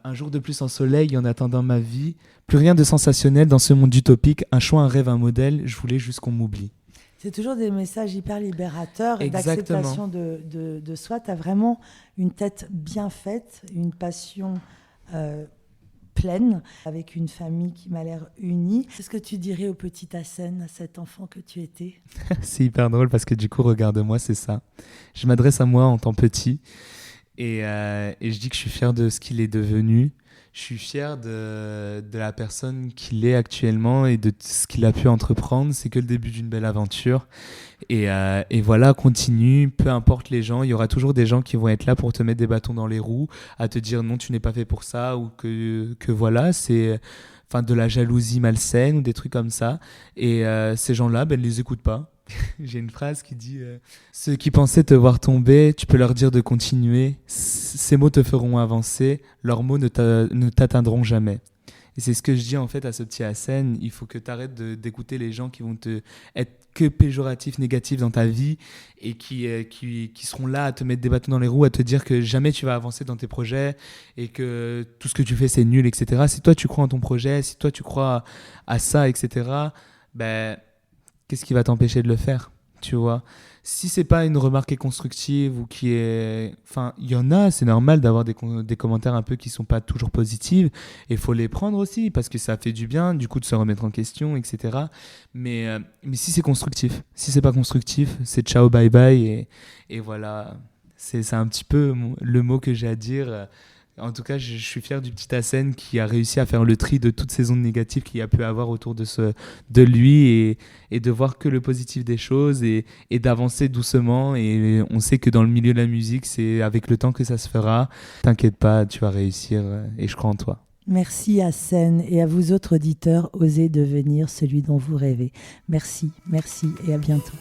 Un jour de plus en soleil en attendant ma vie. Plus rien de sensationnel dans ce monde utopique. Un choix, un rêve, un modèle. Je voulais juste qu'on m'oublie. C'est toujours des messages hyper libérateurs et Exactement. d'acceptation de soi. Tu as vraiment une tête bien faite, une passion pleine, avec une famille qui m'a l'air unie. Qu'est-ce que tu dirais au petit Hassen, à cet enfant que tu étais ? C'est hyper drôle parce que du coup, regarde-moi, c'est ça. Je m'adresse à moi en tant petit et je dis que je suis fier de ce qu'il est devenu. Je suis fier de la personne qu'il est actuellement et de ce qu'il a pu entreprendre. C'est que le début d'une belle aventure. Et voilà, continue, peu importe les gens. Il y aura toujours des gens qui vont être là pour te mettre des bâtons dans les roues, à te dire non, tu n'es pas fait pour ça, ou que voilà, c'est de la jalousie malsaine ou des trucs comme ça. Et ces gens-là, ne les écoute pas. J'ai une phrase qui dit ceux qui pensaient te voir tomber, tu peux leur dire de continuer. Ces mots te feront avancer. Leurs mots ne t'atteindront jamais. Et c'est ce que je dis en fait à ce petit Hassen. Il faut que tu arrêtes d'écouter les gens qui vont être que péjoratifs, négatifs dans ta vie et qui seront là à te mettre des bâtons dans les roues, à te dire que jamais tu vas avancer dans tes projets et que tout ce que tu fais c'est nul, etc. Si toi tu crois en ton projet, si toi tu crois à ça, etc., qu'est-ce qui va t'empêcher de le faire, tu vois ? Si c'est pas une remarque qui est constructive ou qui est... il y en a, c'est normal d'avoir des commentaires un peu qui sont pas toujours positifs et il faut les prendre aussi parce que ça fait du bien, du coup, de se remettre en question, etc. Mais si c'est constructif, si c'est pas constructif, c'est ciao, bye bye et voilà. C'est un petit peu le mot que j'ai à dire. En tout cas, je suis fier du petit Hassen qui a réussi à faire le tri de toutes ces ondes négatives qu'il y a pu avoir autour de lui et de voir que le positif des choses et d'avancer doucement. Et on sait que dans le milieu de la musique, c'est avec le temps que ça se fera. T'inquiète pas, tu vas réussir et je crois en toi. Merci Hassen et à vous autres auditeurs, osez devenir celui dont vous rêvez. Merci et à bientôt.